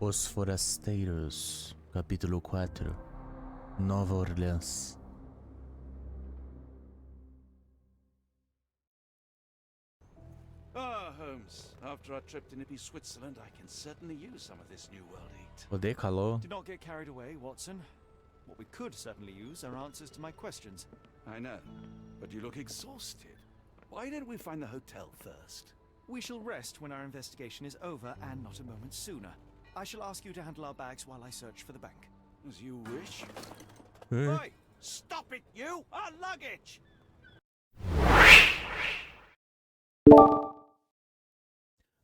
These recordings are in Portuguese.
Os Forasteiros, capítulo 4, Nova Orleans. Ah, Holmes. After our trip to nippy Switzerland, I can certainly use some of this New World heat. Odeio calor. Do not get carried away, Watson. What we could certainly use are answers to my questions. I know, but you look exhausted. Why don't we find the hotel first? We shall rest when our investigation is over, and not a moment sooner. I shall ask you to handle our bags while I search for the bank. As you wish. Hey. Hey! Stop it, you! Our luggage!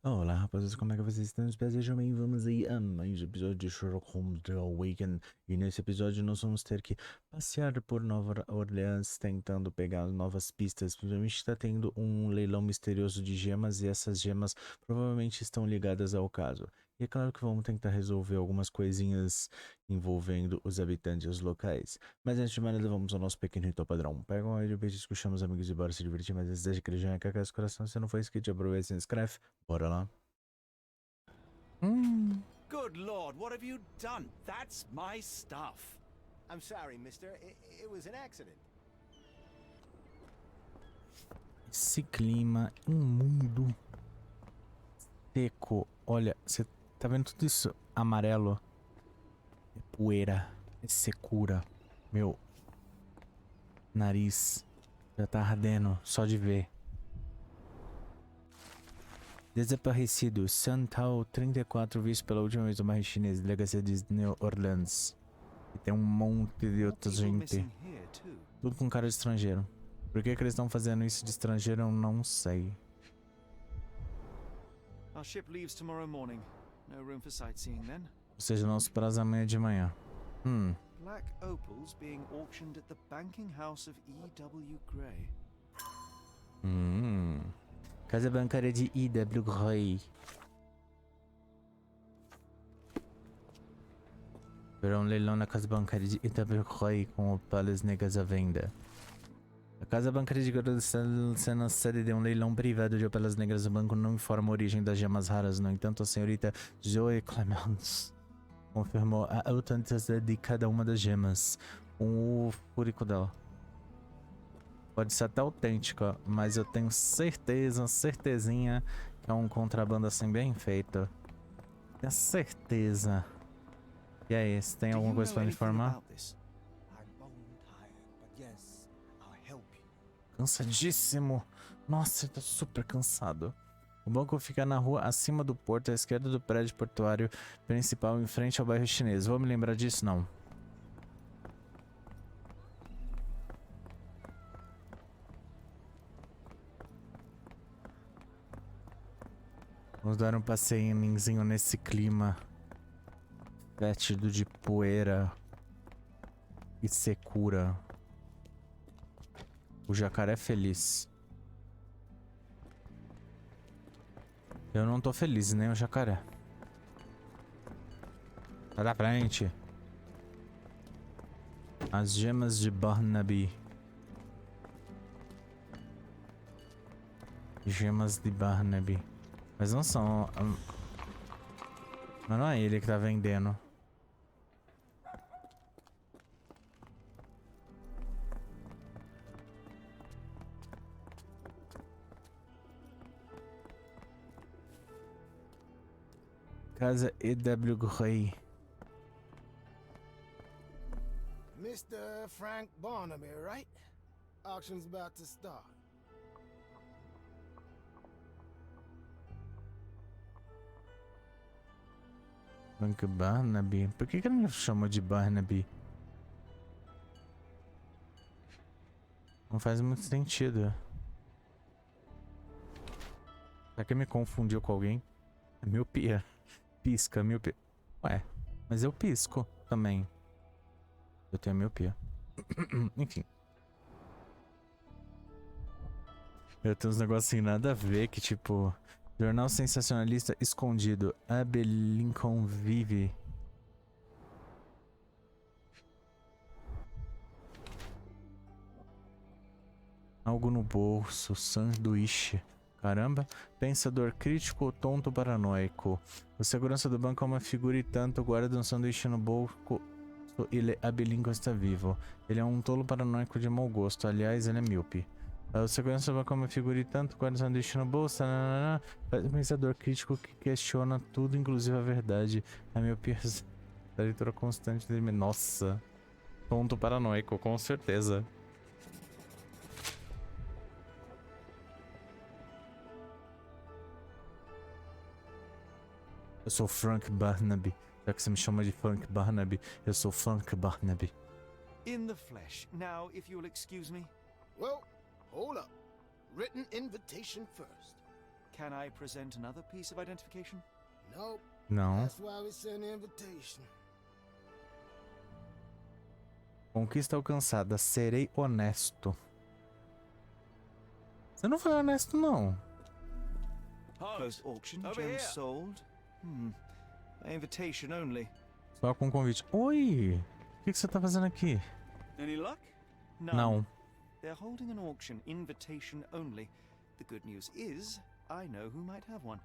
Olá, rapaziada, como é que vocês estão? Sejam bem-vindos aí a mais um episódio de Sherlock Holmes The Awakened. E nesse episódio nós vamos ter que passear por Nova Orleans tentando pegar novas pistas. Principalmente está tendo um leilão misterioso de gemas e essas gemas provavelmente estão ligadas ao caso. E é claro que vamos tentar resolver algumas coisinhas envolvendo os habitantes locais. Mas antes de mais nada, vamos ao nosso pequeno ritual padrão. Pega um áudio, beijo, escuchamos amigos e bora se divertir. Mas antes deixa aquele joinha que aquece o coração. Se não for inscrito, aproveita e se inscreve. Bora lá. Good Lord, what have you done? That's my stuff. I'm sorry, mister. It was an accident. Esse clima imundo, seco. Olha, você tá vendo tudo isso amarelo? É poeira, é secura. Meu nariz já tá ardendo só de ver. Desaparecido, Santal 34, visto pela última vez no bairro chinês, delegacia de New Orleans. E tem um monte de outra gente. Tudo com cara de estrangeiro. Por que eles estão fazendo isso de estrangeiro, eu não sei. Our ship leaves tomorrow morning. No room for sightseeing then. Ou seja, nosso prazo amanhã de manhã. Black opals being auctioned at the banking house of E.W. Gray. Casa bancária de E.W. Gray. Haverá um leilão na casa bancária de E.W. Gray com opalhas negras à venda. A casa bancária de Gray está sendo a sede de um leilão privado de opalhas negras. O banco não informa a origem das gemas raras. No entanto, a senhorita Zoe Clemens confirmou a autenticidade de cada uma das gemas com o furico dela. Pode ser até autêntica, mas eu tenho certezinha que é um contrabando assim bem feito. Tenho certeza. E aí, você tem alguma coisa pra me informar? Cansadíssimo. Nossa, eu tô super cansado. O banco fica na rua acima do porto, à esquerda do prédio portuário principal, em frente ao bairro chinês. Vou me lembrar disso, não? Vamos dar um passeinhozinho nesse clima fétido de poeira e secura. O jacaré é feliz. Eu não tô feliz, nem o jacaré. Sai da frente. As gemas de Barnaby. Gemas de Barnaby. Mas não são... Mas não é ele que tá vendendo. Casa E.W. Gray. Mr. Frank Barnaby, right? Auction's about to start. Frank Barnaby? Por que ele me chamou de Barnaby? Não faz muito sentido. Será que me confundiu com alguém? É miopia. Pisca, miopia. Ué, mas eu pisco também. Eu tenho miopia. Enfim. Eu tenho uns negocinhos nada a ver que tipo... Jornal sensacionalista escondido. Abe Lincoln vive. Algo no bolso. Sanduíche. Caramba. Pensador crítico ou tonto paranoico? O segurança do banco é uma figura e tanto, guarda um sanduíche no bolso e lê a bilíngue está vivo. Ele é um tolo paranoico de mau gosto, aliás, ele é míope. O segurança do banco é uma figura e tanto, guarda um sanduíche no bolso, nananana. Pensador crítico que questiona tudo, inclusive a verdade. A miopia da leitura constante dele. Nossa. Tonto paranoico, com certeza. Eu sou Frank Barnaby. Já que você me chama de Frank Barnaby, eu sou Frank Barnaby. In the flesh. Now, if you'll excuse me, Well, hold up. Written invitation first. can I present another piece of identification? Nope. Não. That's why we send the invitation. Conquista alcançada. Serei honesto. Você não foi honesto, não. Closed auction, over gems here. sold. Invitation only. Só com convite. Oi! O que você tá fazendo aqui? Any luck? None. Não. They're holding an auction, invitation only. The good news is, I know who might have one.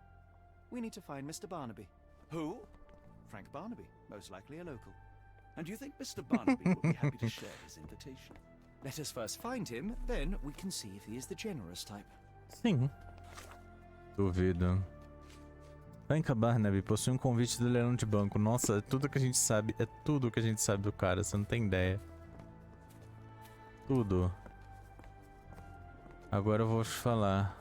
We need to find Mr. Barnaby. Who? Frank Barnaby, most likely a local. And do you think Mr. Barnaby would be happy to share his invitation? Let us first find him, then we can see if he is the generous type. Sim. Duvido. Frank Barnaby possui um convite do leilão de banco. Nossa, é tudo que a gente sabe. É tudo que a gente sabe do cara. Você não tem ideia. Tudo. Agora eu vou te falar.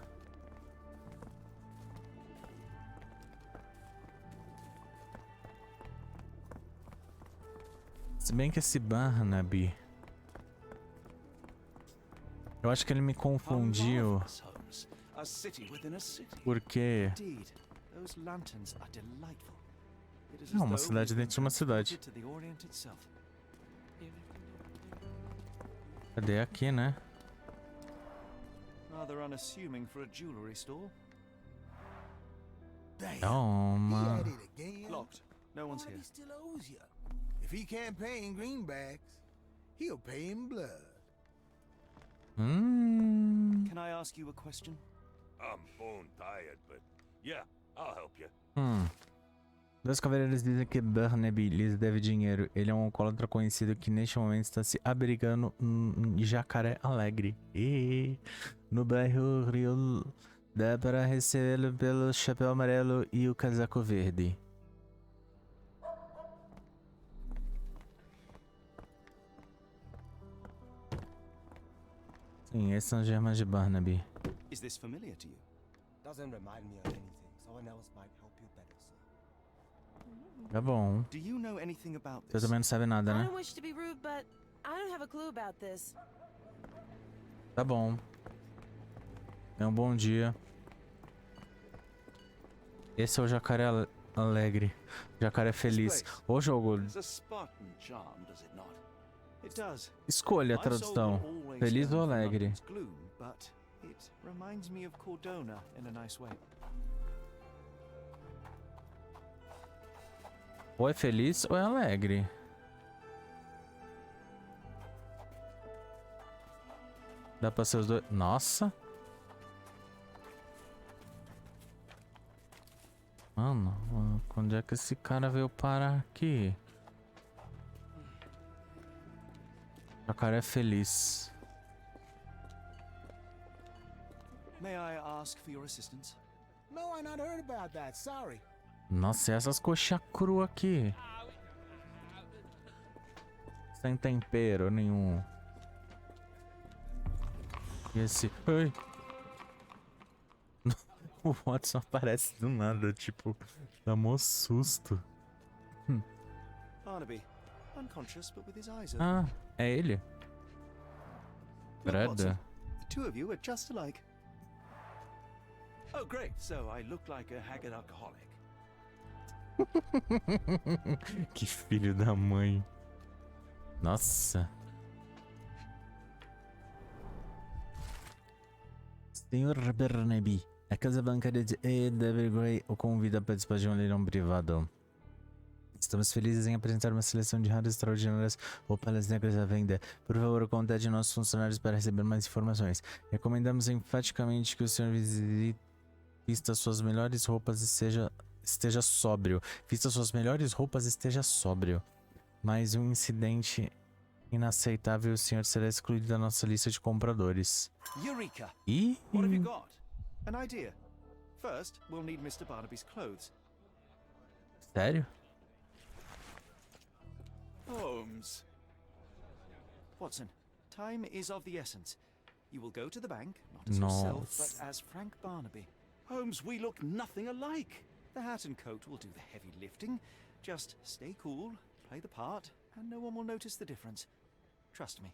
Se bem que esse Barnaby... Eu acho que ele me confundiu. Holmes, a city within a city. Porque... Indeed, those lanterns are delightful. It is Não, as uma though cidade we've been dentro de uma cidade. transported to the Orient itself. Cadê aqui, né? Rather unassuming for a jewelry store. Damn. He Toma. at it again. Locked. No one's But here. he still owes you. If he can't pay in greenbacks, he'll pay in blood. Can I ask you a question? I'm bone tired, but yeah, I'll help you. Dois cavaleiros dizem que Barnaby lhes deve dinheiro. Ele é um alcoólatra conhecido que neste momento está se abrigando em Jacaré Alegre. E no bairro Rio dá para recebê-lo pelo chapéu amarelo e o casaco verde. Sim, esses são as gemas de Barnaby. Is this familiar to you? Doesn't remind me of anything. Someone else might help you better, sir. Tá bom. Do you know anything about Você this? também não sabe nada, I né? don't wish to be rude, but I don't have a clue about this. Tá bom. É um bom dia. Esse é o Jacaré Alegre. Jacaré Feliz. Ô jogo, There's a Spartan charm, does it not? It does. escolha a My soul tradução. will always Feliz yearn ou for alegre? London's gloom, but it reminds me of Cordona in a nice way. Ou é feliz ou é alegre. Dá pra ser os dois. Nossa. Mano, quando é que esse cara veio parar aqui? Jacaré Feliz. May I ask for your assistance? No, I not heard about that. Sorry. Nossa, e essas coxas cruas aqui? Sem tempero nenhum. E esse... Ai. O Watson aparece do nada, tipo... Dá mó susto. Barnaby, unconscious but with his eyes open. Ah, é ele? Look, Watson, Credo. the two of you are just alike. Oh, great. So I look like a haggard alcoholic. Que filho da mãe. Nossa. Senhor Barnaby, a casa bancária de A.W. Gray o convida a participar de um leilão privado. Estamos felizes em apresentar uma seleção de raras e extraordinárias roupas negras à venda. Por favor, contate nossos funcionários para receber mais informações. Recomendamos enfaticamente que o senhor vista suas melhores roupas e esteja sóbrio. Vista suas melhores roupas e esteja sóbrio. Mais um incidente inaceitável e o senhor será excluído da nossa lista de compradores. Eureka! E What have you got? An idea. First, we'll need Mr. Barnaby's clothes. sério? Holmes. Watson, time is of the essence. You will go to the bank, not as yourself, Nossa. but as Frank Barnaby. Holmes, we look nothing alike. The hat and coat will do the heavy lifting. Just stay cool, play the part, and no one will notice the difference. Trust me.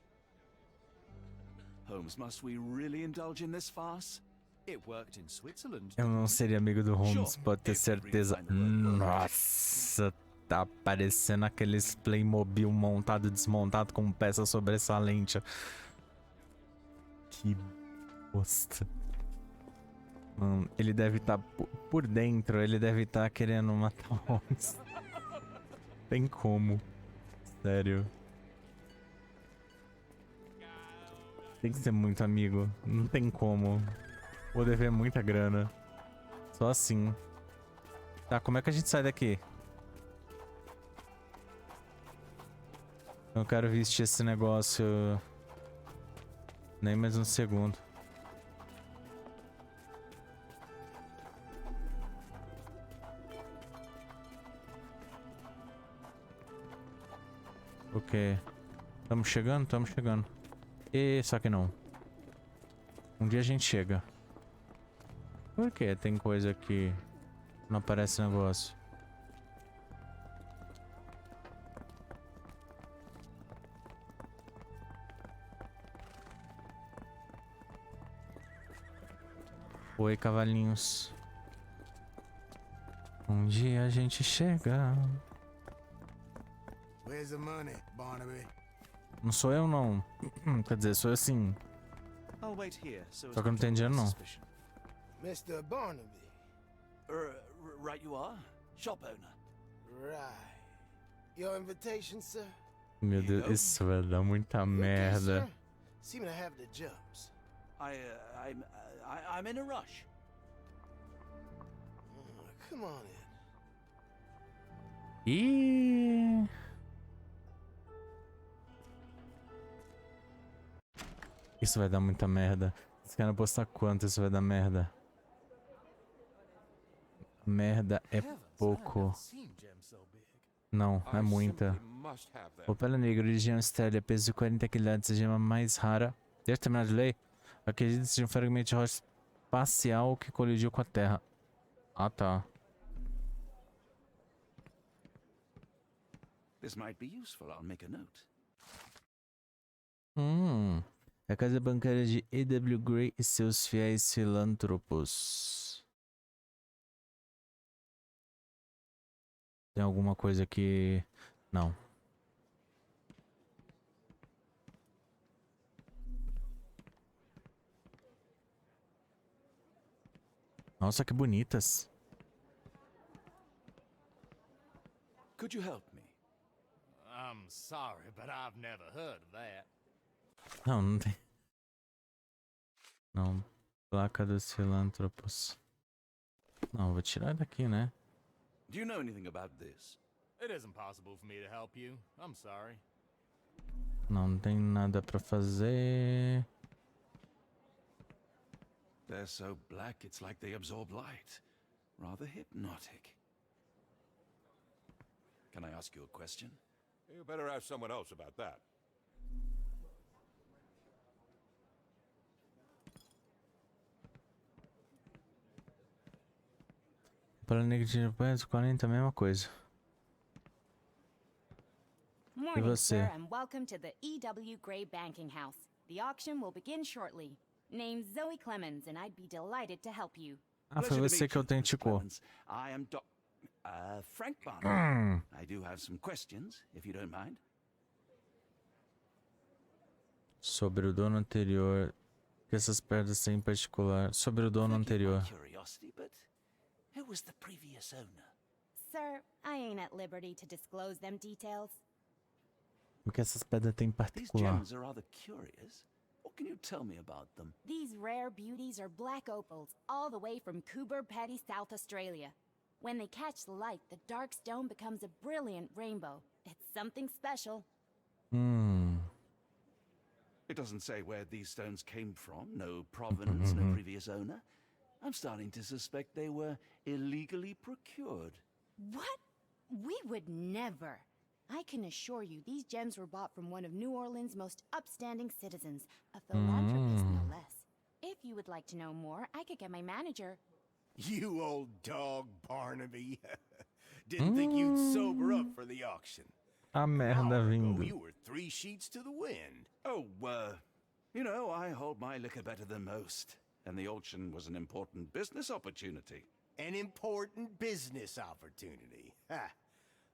Holmes, must we really indulge in this farce? It worked in Switzerland. Eu não seria amigo do Holmes, Sure. pode ter certeza. Nossa, tá parecendo aqueles Playmobil montado e desmontado com peça sobressalente. Que bosta. Mano, ele deve estar por dentro, ele deve estar querendo matar o Holmes. Tem como. Sério. Tem que ser muito amigo. Não tem como. Vou dever muita grana. Só assim. Tá, como é que a gente sai daqui? Eu quero vestir esse negócio. Nem mais um segundo. Ok. Estamos chegando? Estamos chegando. E só que não. Um dia a gente chega. Por que tem coisa que não aparece negócio? Oi, cavalinhos. Um dia a gente chega. Where's the money, Barnaby? Não sou eu, não. Quer dizer, sou eu sim. I'll wait here, so as Só que eu não not to tenho dinheiro, arouse não. suspicion. Mr. Barnaby. Right you are. Shop owner. Right. Your invitation, sir? Meu Deus, isso vai dar muita merda. Sir? Seem to have the jumps. I'm in a rush. Come on in. E isso vai dar muita merda. Vocês querem apostar quanto isso vai dar merda? Merda é pouco. Não, é muita. Opela negra, origem Austrália, peso de 40 quilates, a gema mais rara. Deixa eu terminar de ler. Acredita-se de um fragmento de rocha espacial que colidiu com a Terra. Ah, tá. This might be useful. I'll make a note. A casa bancária de E.W. Gray e seus fiéis filântropos. Tem alguma coisa que... Não. Nossa, que bonitas. Could you help me? I'm sorry, but I've never heard of that. Não, não tem. Não. Placa dos filântropos. Não, vou tirar daqui, né? Do you know anything about this? It isn't possible for me to help you. I'm sorry. Não, não tem nada pra fazer. They're so black, it's like they absorb light. Rather hypnotic. Can I ask you a question? You better ask someone else about that. Para negativo 40, a mesma coisa. Morning, você? sir, and welcome to the E.W. Gray Banking House. The auction will begin shortly. Name's Zoe Clemens, and I'd be delighted to help you. Ah, foi você que autenticou. I am Frank Barnaby. I do have some questions, if you don't mind. Sobre o dono anterior. O que essas pedras têm em particular? Sobre o dono anterior. Curiosity, but who was the previous owner? Sir, I ain't at liberty to disclose them details. O que essas pedras têm em These particular? gems are rather curious. What can you tell me about them? These rare beauties are black opals, all the way from Coober Pedy, South Australia. When they catch the light, the dark stone becomes a brilliant rainbow. It's something special. It doesn't say where these stones came from. No provenance, no previous owner. I'm starting to suspect they were illegally procured. What? We would never. I can assure you these gems were bought from one of New Orleans' most upstanding citizens, a philanthropist no less. If you would like to know more, I could get my manager. You old dog, Barnaby. Didn't think you'd sober up for the auction. A merda vindo. You were 3 sheets to the wind. Oh, you know, I hold my liquor better than most. And the auction was an important business opportunity. An important business opportunity. Ha!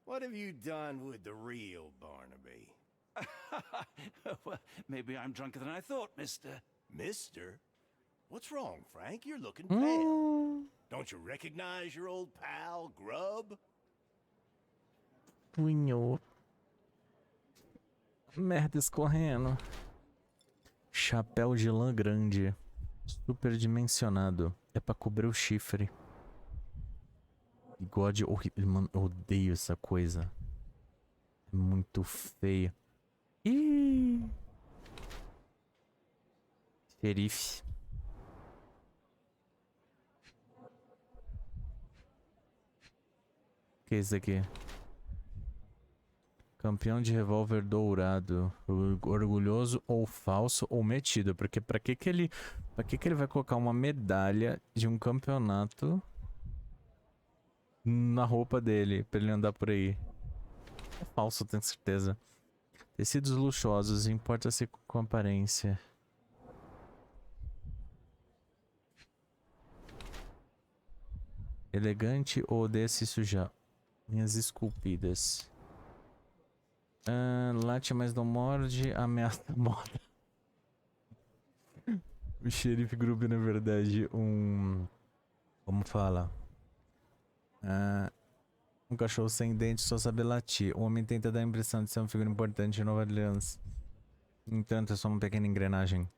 What have you done with the real Barnaby? Well, maybe I'm drunker than I thought, mister. Mister? What's wrong, Frank? You're looking pale. Don't you recognize your old pal, Grub? Punhou. Merda escorrendo. Chapéu de lã grande. Superdimensionado. É pra cobrir o chifre. Bigode horrível. Mano, eu odeio essa coisa. É muito feia. Ih! Xerife. O que é isso aqui? Campeão de revólver dourado. Orgulhoso ou falso ou metido. Porque pra que ele vai colocar uma medalha de um campeonato na roupa dele pra ele andar por aí? É falso, tenho certeza. Tecidos luxuosos, importa-se com aparência. Elegante ou desse sujar? Minhas esculpidas. Late, mas não morde. Ameaça morda. O xerife Grubb, na verdade, como fala? Um cachorro sem dente só sabe latir. O homem tenta dar a impressão de ser uma figura importante de Nova Orleans. No entanto, é só uma pequena engrenagem.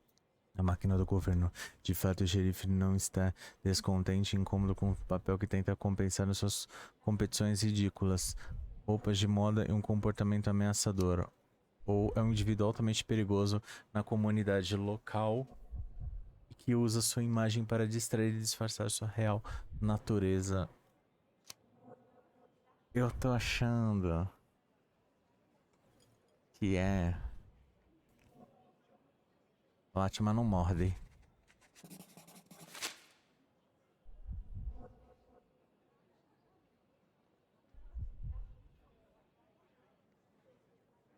A máquina do governo. De fato, o xerife não está descontente e incômodo com o papel que tenta compensar nas suas competições ridículas. Roupas de moda e um comportamento ameaçador. Ou é um indivíduo altamente perigoso na comunidade local que usa sua imagem para distrair e disfarçar sua real natureza. Eu tô achando que é... Late, mas não morde.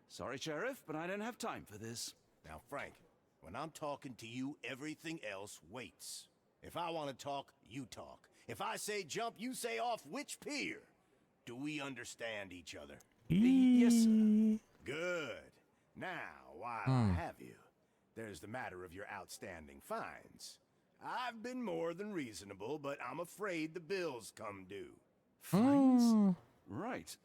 Sorry, Sheriff, but I don't have time for this. Now, Frank, when I'm talking to you, everything else waits. If I want to talk, you talk. If I say jump, you say off which pier. Do we understand each other? Yes, sir. Good. Now, while I have you, there's the matter of your outstanding fines. I've been more than reasonable, but I'm afraid the bills come due. Fines? Right.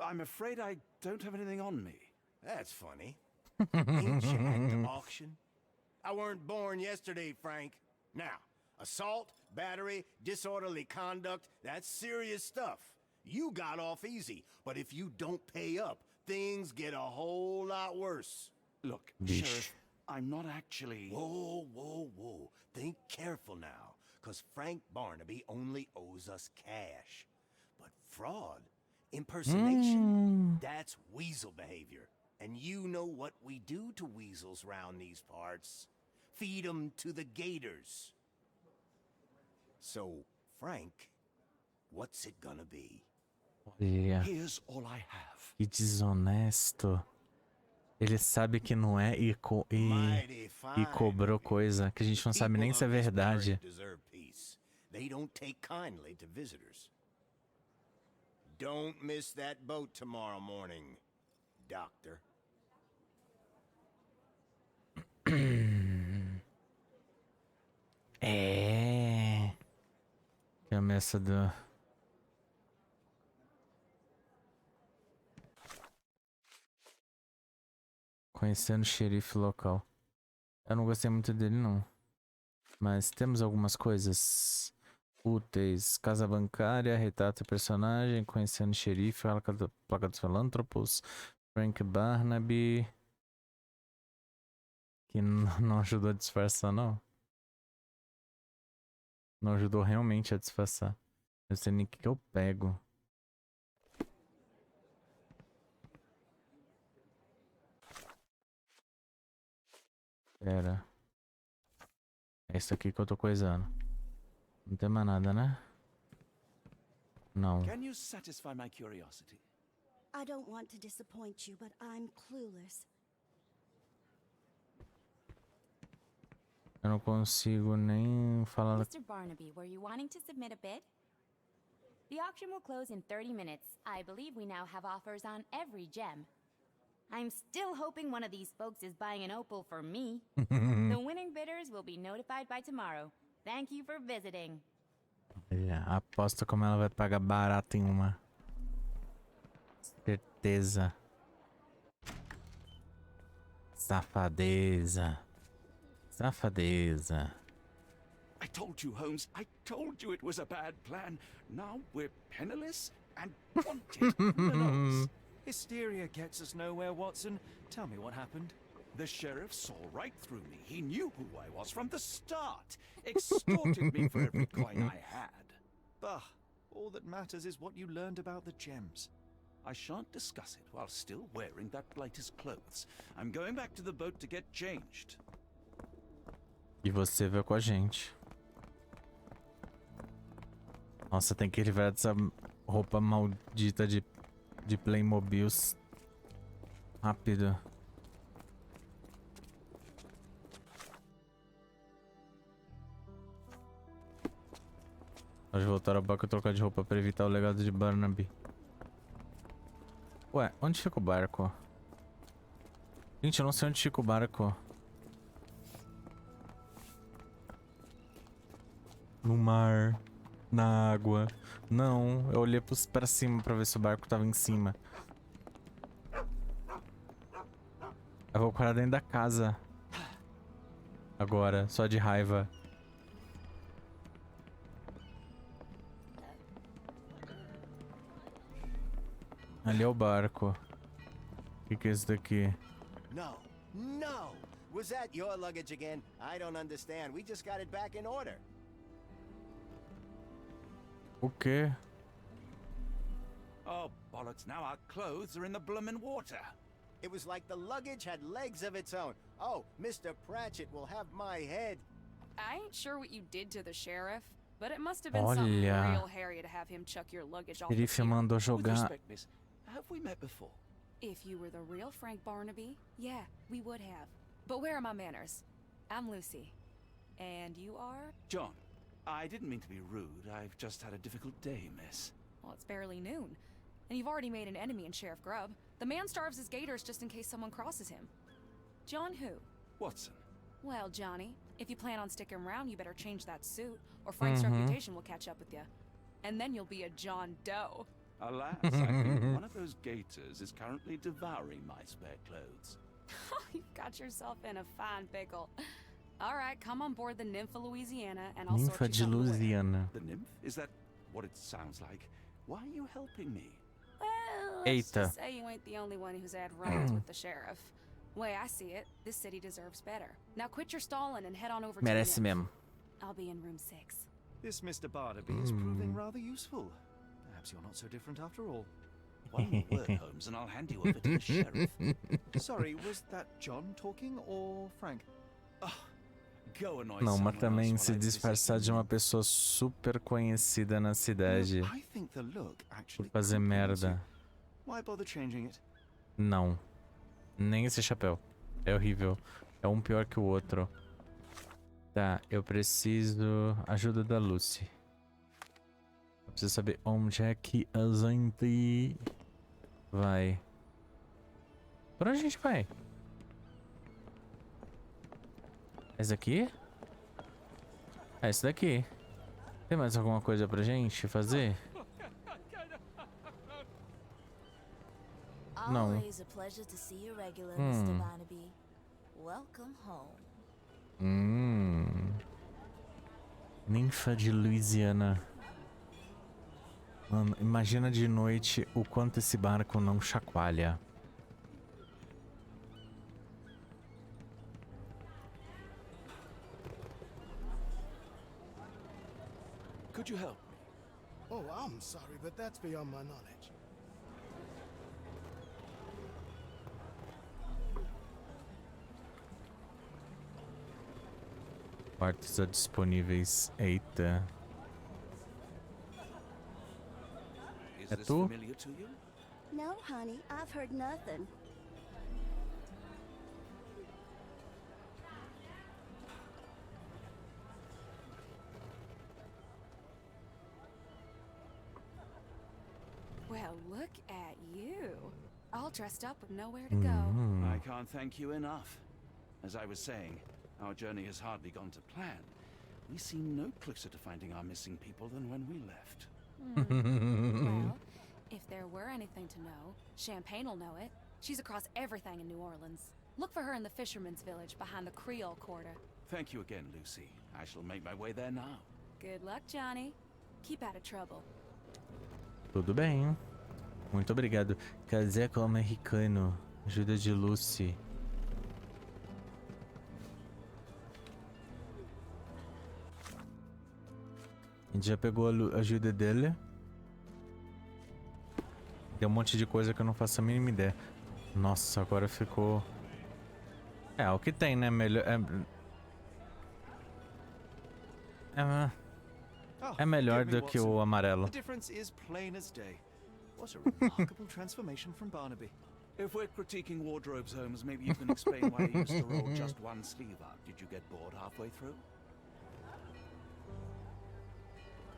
I'm afraid I don't have anything on me. That's funny. Ain't you at the auction? I weren't born yesterday, Frank. Now, assault, battery, disorderly conduct, that's serious stuff. You got off easy, but if you don't pay up, things get a whole lot worse. Look, Sheriff, I'm not actually... Whoa, whoa, whoa. Think careful now, because Frank Barnaby only owes us cash. But fraud, impersonation, that's weasel behavior. And you know what we do to weasels round these parts. Feed 'em to the gators. So, Frank, what's it gonna be? Olha, Here's all I have. que desonesto. Ele sabe que não é e cobrou coisa que a gente não sabe nem se é verdade. They don't take kindly to visitors. Don't miss that boat tomorrow morning, Doctor. É. Que ameaça do... Conhecendo o xerife local. Eu não gostei muito dele, não. Mas temos algumas coisas úteis. Casa bancária, retrato e personagem, conhecendo o xerife, placa dos filântropos, Frank Barnaby. Que não ajudou a disfarçar, não. Não ajudou realmente a disfarçar. Eu sei nem o que eu pego. Pera. É isso aqui que eu tô coisando. Não tem mais nada, né? Não. Can you satisfy my curiosity? I don't want to disappoint you, but I'm clueless. Eu não consigo nem falar. Mr. Barnaby, were you wanting to submit a bid? The auction will close in 30 minutes. I believe we now have offers on every gem. I'm still hoping one of these folks is buying an opal for me. The winning bidders will be notified by tomorrow. Thank you for visiting. Olha, aposto como ela vai pagar barato em uma. Certeza. Safadeza. Safadeza. I told you, Holmes. I told you it was a bad plan. Now we're penniless and wanted. Who knows? Hysteria gets us nowhere, Watson. Tell me what happened. The sheriff saw right through me. He knew who I was from the start. Extorted me for every coin I had. Bah, all that matters is what you learned about the gems. I shan't discuss it while still wearing that blighter's clothes. I'm going back to the boat to get changed. E você veio com a gente. Nossa, tem que livrar dessa roupa maldita de Playmobil rápido. Pode voltar ao barco e trocar de roupa para evitar o legado de Barnaby. Ué, onde fica o barco? Gente, eu não sei onde fica o barco. No mar. Na água. Não, eu olhei pra cima pra ver se o barco tava em cima. Eu vou parar dentro da casa. Agora, só de raiva. Ali é o barco. O que é isso daqui? No, no! Was that your luggage again? I don't understand. We just got it back in order. O quê? Oh, bollocks. Now our clothes are in the bloomin' water. It was like the luggage had legs of its own. Oh, Mr. Pratchett will have my head. I ain't sure what you did to the sheriff, but it must have been something real hairy to have him chuck your luggage off the Ele pier. mandou With jogar. respect, miss, have we met before? If you were the real Frank Barnaby, yeah, we would have. But where are my manners? I'm Lucy. And you are? John. I didn't mean to be rude. I've just had a difficult day, miss. Well, it's barely noon. And you've already made an enemy in Sheriff Grubb. The man starves his gators just in case someone crosses him. John who? Watson. Well, Johnny, if you plan on sticking around, you better change that suit, or Frank's reputation will catch up with you. And then you'll be a John Doe. Alas, I think one of those gators is currently devouring my spare clothes. You've got yourself in a fine pickle. All right, come on board the Nymph of Louisiana, and I'll Ninfa sort de you somewhere. Louisiana. The nymph? Is that what it sounds like? Why are you helping me? Well, let's Eita. just say you ain't the only one who's had run-ins with the sheriff. Way I see it, this city deserves better. Now quit your stalling and head on over to the Merece Nymph. mesmo. I'll be in room 6. This Mr. Barnaby is proving rather useful. Perhaps you're not so different after all. One more word, Holmes, and I'll hand you over to the sheriff. Sorry, was that John talking or Frank? Go annoy Não, someone mas também else se while I visit disfarçar de uma pessoa super conhecida na cidade I think the look por actually fazer compliments you. merda. Why bother changing it? Não. Nem esse chapéu. É horrível. É um pior que o outro. Tá, eu preciso... Ajuda da Lucy. Eu preciso saber onde é que a gente vai. Por onde a gente vai? Esse daqui? É esse daqui. Tem mais alguma coisa pra gente fazer? Não. Always a pleasure to see you regular, Mr. Barnaby. Welcome home. Ninfa de Louisiana. Mano, imagina de noite o quanto esse barco não chacoalha. Could you help me? Oh, I'm sorry, but that's beyond my knowledge. Quartos disponíveis. Eita. Is É this tu? familiar to you? No, honey, I've heard nothing. Well, look at you. All dressed up with nowhere to go. I can't thank you enough. As I was saying, our journey has hardly gone to plan. We seem no closer to finding our missing people than when we left. Well, if there were anything to know, Champagne will know it. She's across everything in New Orleans. Look for her in the fisherman's village behind the Creole Quarter. Thank you again, Lucy. I shall make my way there now. Good luck, Johnny. Keep out of trouble. Tudo bem. Muito obrigado. Caseco americano. Ajuda de Lucy. A gente já pegou a ajuda dele. Tem um monte de coisa que eu não faço a mínima ideia. Nossa, agora ficou... É, o que tem, né? Melhor... É melhor do que o amarelo. The difference is plain as day. What a remarkable transformation from Barnaby. If we're critiquing wardrobes, Holmes, maybe you can explain why you used to roll just one sleeve up. Did you get bored halfway through?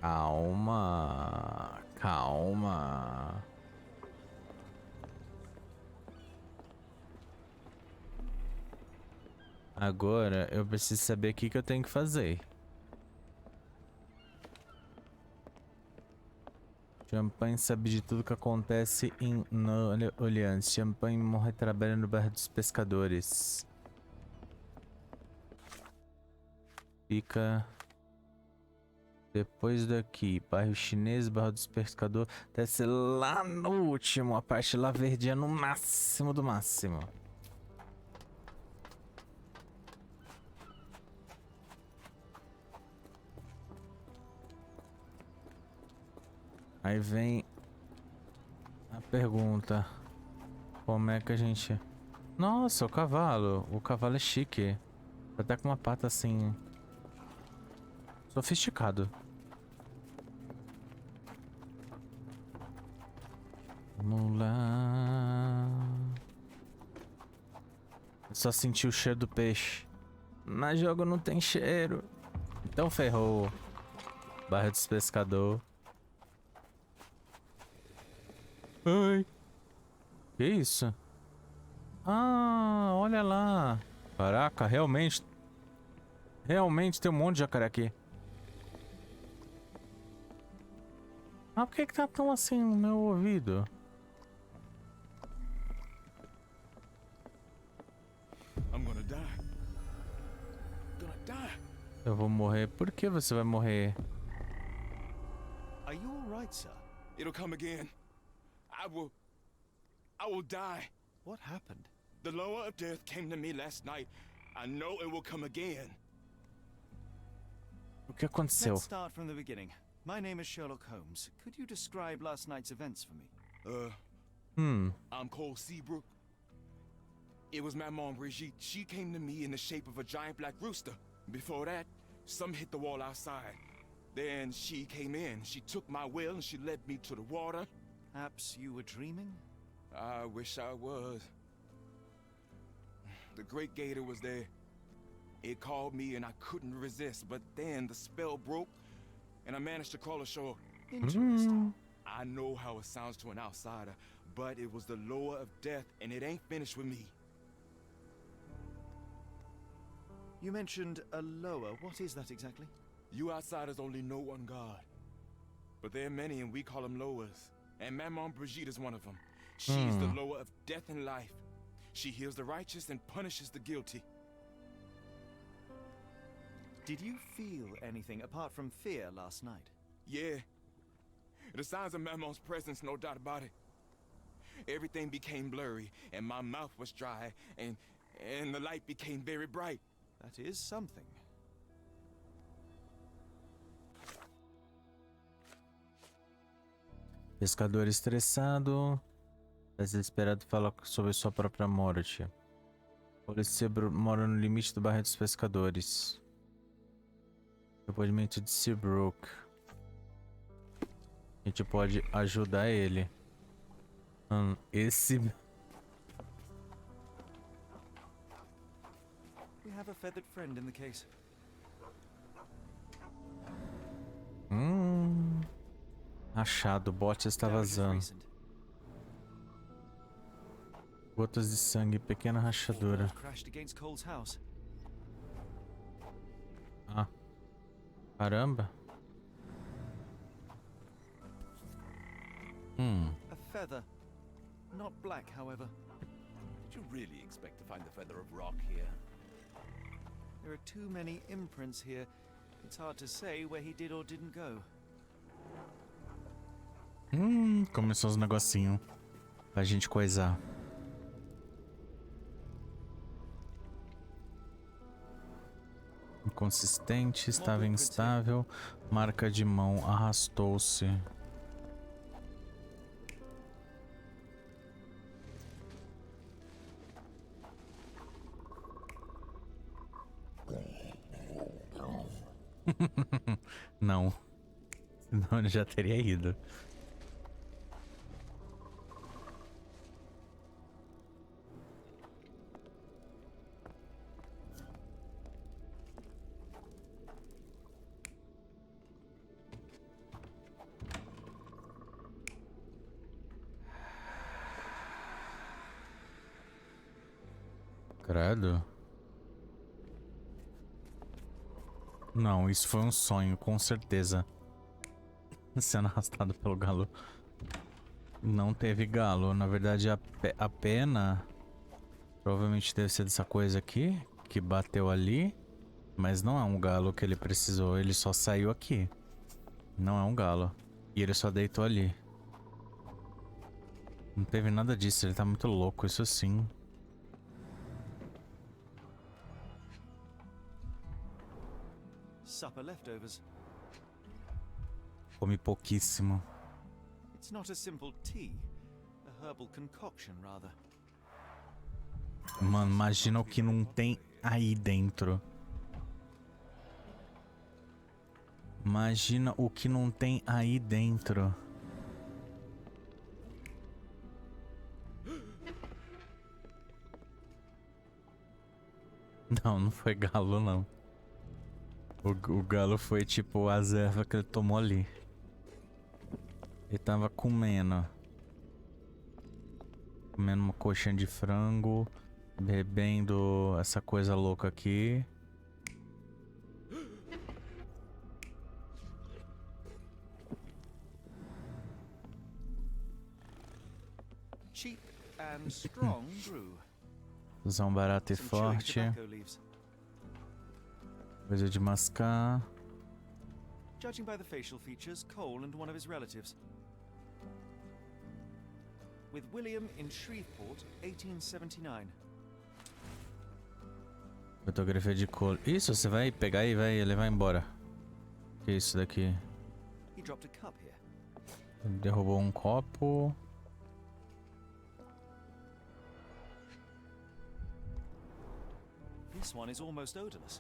Calma. Calma. Agora eu preciso saber o que eu tenho que fazer. Champagne sabe de tudo que acontece em New Orleans. Champagne morre trabalhando no bairro dos pescadores. Fica depois daqui. Bairro chinês, bairro dos pescadores. Deve ser lá no último. A parte lá verdinha no máximo do máximo. Aí vem a pergunta. Como é que a gente... Nossa, o cavalo. O cavalo é chique. Até com uma pata assim... Sofisticado. Vamos lá. Eu só senti o cheiro do peixe. Mas jogo não tem cheiro. Então ferrou. Bairro dos pescadores. Ai. Que isso? Ah, olha lá. Caraca, realmente tem um monte de jacaré aqui. Ah, por que tá tão assim no meu ouvido? Eu vou morrer. Por que você vai morrer? Are you all right, sir? It'll come again. I will die. What happened? The lower of death came to me last night. I know it will come again. O que aconteceu? Let's start from the beginning. My name is Sherlock Holmes. Could you describe last night's events for me? I'm Cole Seabrook. It was Maman Brigitte. She came to me in the shape of a giant black rooster. Before that, some hit the wall outside. Then she came in. She took my will and she led me to the water. Perhaps you were dreaming? I wish I was. The Great Gator was there. It called me and I couldn't resist, but then the spell broke and I managed to crawl ashore. Interesting. I know how it sounds to an outsider, but it was the lower of death and it ain't finished with me. You mentioned a lower. What is that exactly? You outsiders only know one God. But there are many and we call them lowers. And Maman Brigitte is one of them. She's the lower of death and life. She heals the righteous and punishes the guilty. Did you feel anything apart from fear last night? Yeah. The signs of Mamon's presence, no doubt about it. Everything became blurry, and my mouth was dry, and the light became very bright. That is something. Pescador estressado. Desesperado fala sobre sua própria morte. Forasteiros mora no limite do bairro dos pescadores. Depoimento de Seabrook. A gente pode ajudar ele. Esse... We have a feathered friend in the case. Achado, o bot está vazando. Gotas de sangue, pequena rachadura. Ah. Caramba. A feather. Not black, however. Did you really expect to find the feather of rock here? There are too many imprints here. It's hard to say where he did or didn't go. Começou os negocinhos pra gente coisar. Inconsistente, estava instável, marca de mão, arrastou-se. Não. Senão ele já teria ido. Credo. Não, isso foi um sonho, com certeza. Sendo arrastado pelo galo. Não teve galo. Na verdade, a pena provavelmente deve ser dessa coisa aqui, que bateu ali. Mas não é um galo que ele precisou, ele só saiu aqui. Não é um galo. E ele só deitou ali. Não teve nada disso, ele tá muito louco, isso sim. Supper leftovers. Comi pouquíssimo. It's not a simple tea, a herbal concoction rather. Mano, imagina o que não tem aí dentro. Imagina o que não tem aí dentro. Não, não foi galo não. O galo foi tipo as ervas que ele tomou ali. Ele tava comendo. Comendo uma coxinha de frango. Bebendo essa coisa louca aqui. Cheap and strong brew. Usar um barato e forte. Coisa de mascar. Judging by the facial features, Cole and one of his relatives. With William in Shreveport, 1879. Fotografia de Cole. Isso, você vai pegar e vai levar embora. Que é isso daqui? He dropped a cup here. Ele derrubou um copo. This one is almost odorless.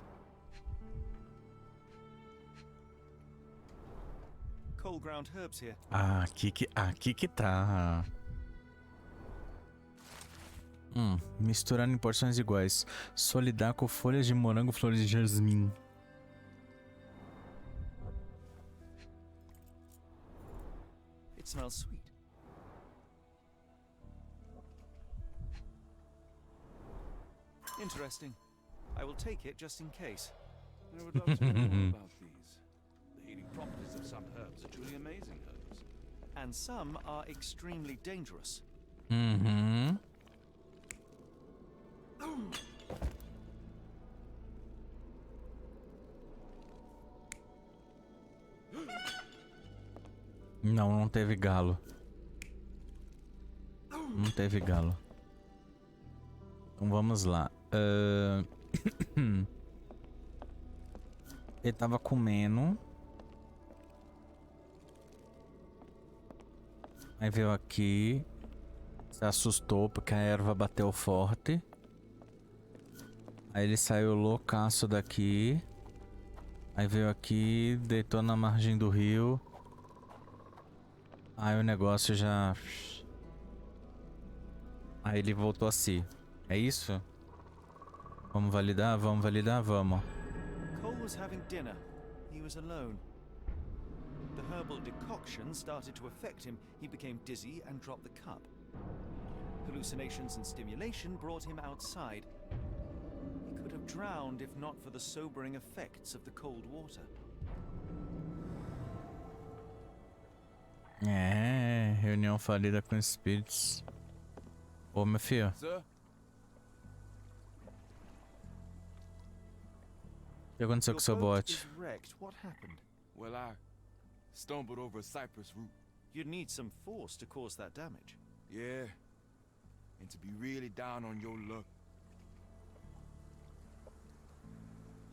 Cold ground herbs here. Aqui que tá. Misturar em porções iguais. Solidaco, folhas de morango, flores de jasmim. It smells sweet. Interesting. I will take it just in case. I would love to know more about these. The healing properties of some herbs are truly amazing herbs. And some are extremely dangerous. Uhum. Não, não teve galo. Não teve galo. Então vamos lá. Ele tava comendo. Aí veio aqui. Se assustou porque a erva bateu forte. Aí ele saiu loucaço daqui. Aí veio aqui, deitou na margem do rio. Aí o negócio já... Aí ele voltou a si. É isso? Vamos validar? Vamos validar? Vamos. Cole was having dinner. He was alone. The herbal decoction started to affect him. He became dizzy and dropped the cup. Hallucinations and stimulation brought him outside. He could have drowned if not for the sobering effects of the cold water. É, reunião falida com espíritos. Ô, meu filho. Sir? O que aconteceu com o seu bote? What happened? Well, I stumbled over a cypress root. You'd need some force to cause that damage. Yeah. And to be really down on your luck.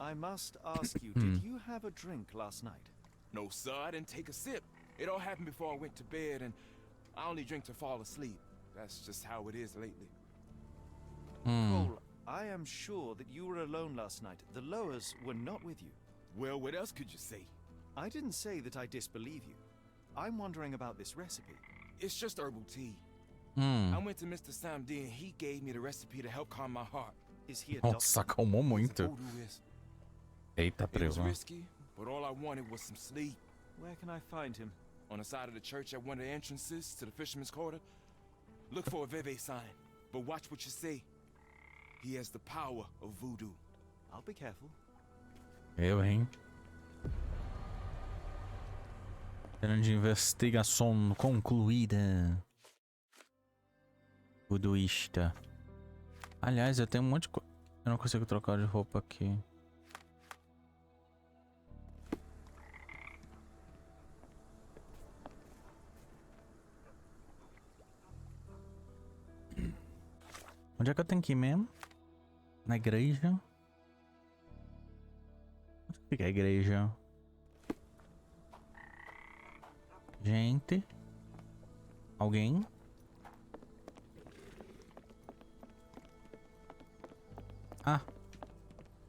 I must ask you, did you have a drink last night? No, sir, I didn't take a sip. It all happened before I went to bed, and I only drink to fall asleep. That's just how it is lately. Cole, I am sure that you were alone last night. The Lowers were not with you. Well, what else could you say? I didn't say that I disbelieve you. I'm wondering about this recipe. It's just herbal tea. I went to Mr. Samdi and he gave me the recipe to help calm my heart. Is he a Nossa, doctor? acalmou muito. Eita, It was preso. risky, but all I wanted was some sleep. Where can I find him? On the side of the church at one of the entrances to the Fisherman's Quarter. Look for a Veve sign, but watch what you say. He has the power of voodoo. I'll be careful. Eu, hein? Cena de investigação concluída. Voodooísta. Aliás, eu tenho um monte de coisa. Eu não consigo trocar de roupa aqui. Onde é que eu tenho que ir mesmo? Na igreja? Onde fica a igreja? Gente? Alguém? Ah,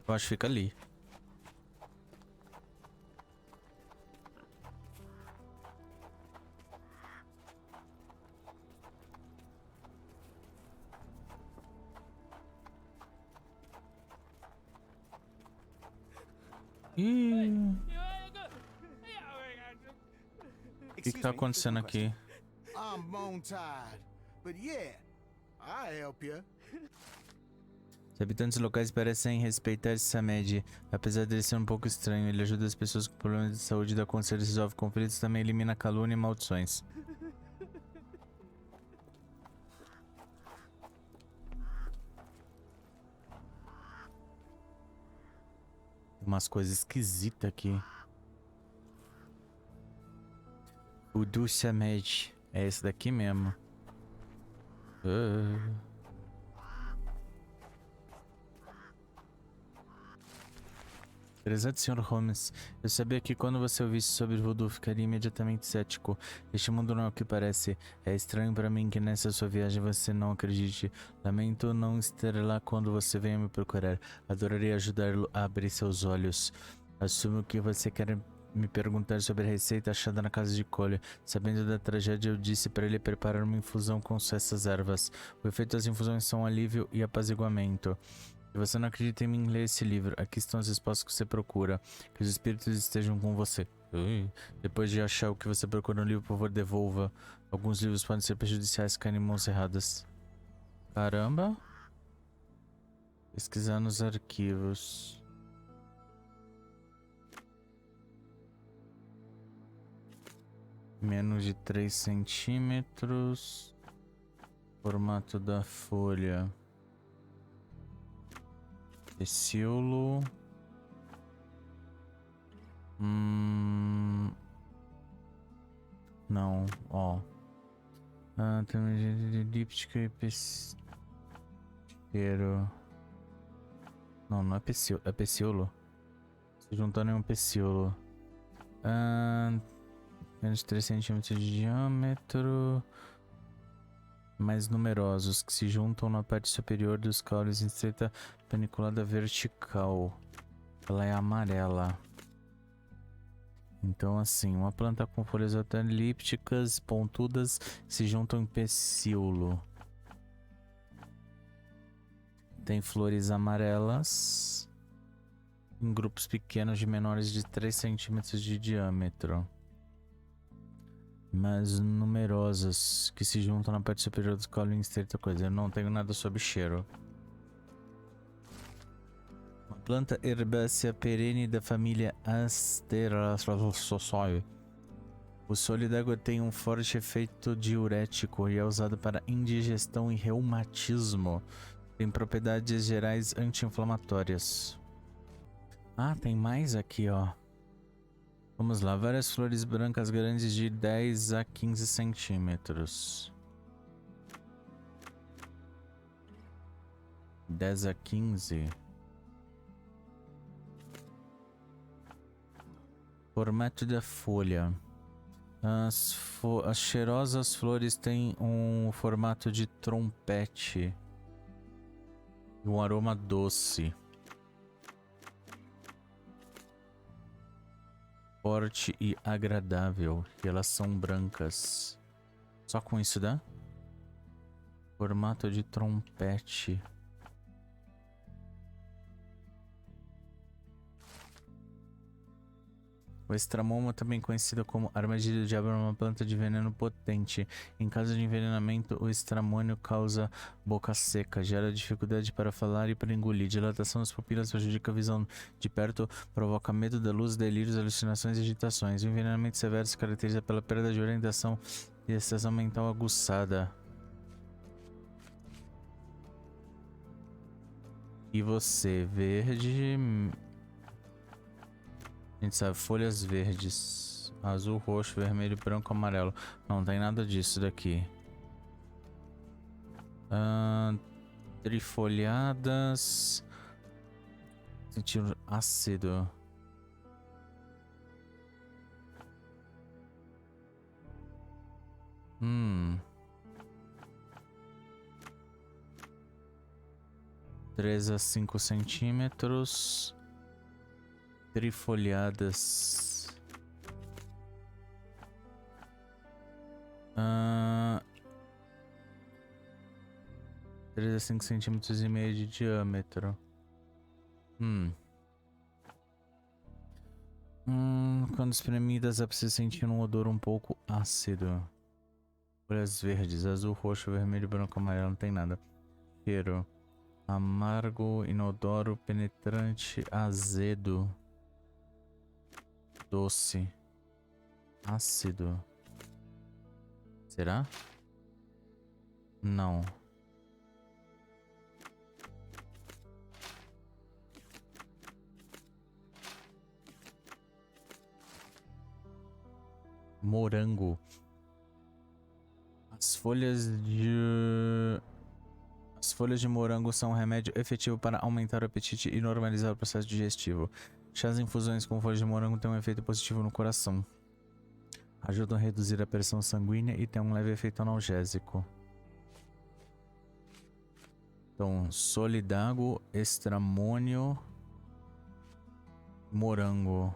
eu acho que fica ali. O que tá acontecendo aqui? I'm bone tired, but yeah, I'll help you. Os habitantes locais parecem respeitar Samed. Apesar dele ser um pouco estranho, ele ajuda as pessoas com problemas de saúde, dá conselhos, resolve conflitos, também elimina calúnia e maldições. Tem umas coisas esquisitas aqui. O do Samed. É esse daqui mesmo. Prezado Sr. Holmes, eu sabia que quando você ouvisse sobre voodoo ficaria imediatamente cético. Este mundo não é o que parece. É estranho para mim que nessa sua viagem você não acredite. Lamento não estar lá quando você venha me procurar. Adoraria ajudá-lo a abrir seus olhos. Assumo que você quer me perguntar sobre a receita achada na casa de Cole. Sabendo da tragédia, eu disse para ele preparar uma infusão com essas ervas. O efeito das infusões são alívio e apaziguamento. Se você não acredita em mim, leia esse livro. Aqui estão as respostas que você procura. Que os espíritos estejam com você. Depois de achar o que você procura no livro, por favor, devolva. Alguns livros podem ser prejudiciais se caírem em mãos erradas. Caramba. Pesquisar nos arquivos. Menos de 3 centímetros. Formato da folha. Pecíolo. Não, ó. Tem de elíptica e pesqueiro. Não é pecíolo, é pecíolo. Se juntando em um pecíolo. Menos de 3 centímetros de diâmetro. Mais numerosos, que se juntam na parte superior dos caules em estreita paniculada vertical. Ela é amarela. Então assim, uma planta com folhas elípticas, pontudas, se juntam em pecíolo. Tem flores amarelas em grupos pequenos de menores de 3 centímetros de diâmetro. Mas numerosas, que se juntam na parte superior do caule em estreita coisa. Eu não tenho nada sobre cheiro. Uma planta herbácea perene da família Asteraceae. O sólido tem um forte efeito diurético e é usado para indigestão e reumatismo. Tem propriedades gerais anti-inflamatórias. Ah, tem mais aqui, ó. Vamos lá, várias flores brancas grandes de 10 a 15 centímetros. 10 a 15. Formato da folha. As cheirosas flores têm um formato de trompete. E um aroma doce. Forte e agradável. E elas são brancas. Só com isso dá? Formato de trompete. O estramoma, também conhecido como armadilha do diabo, é uma planta de veneno potente. Em caso de envenenamento, o estramônio causa boca seca, gera dificuldade para falar e para engolir. Dilatação das pupilas prejudica a visão de perto, provoca medo da luz, delírios, alucinações e agitações. O envenenamento severo se caracteriza pela perda de orientação e excitação mental aguçada. E você, verde... A gente sabe, folhas verdes, azul, roxo, vermelho, branco, amarelo. Não tem nada disso daqui. Trifoliadas. Sentido ácido. Hum. 3 a 5 centímetros. Trifoliadas. 3 a 5 centímetros e meio de diâmetro. Quando espremidas, é preciso sentir um odor um pouco ácido. Folhas verdes, azul, roxo, vermelho, branco, amarelo, não tem nada. Cheiro: amargo, inodoro, penetrante, azedo. Doce. Ácido. Será? Não. Morango. As folhas de morango são um remédio efetivo para aumentar o apetite e normalizar o processo digestivo. Chás e infusões com folhas de morango têm um efeito positivo no coração. Ajudam a reduzir a pressão sanguínea e têm um leve efeito analgésico. Então, solidago, estramônio, morango.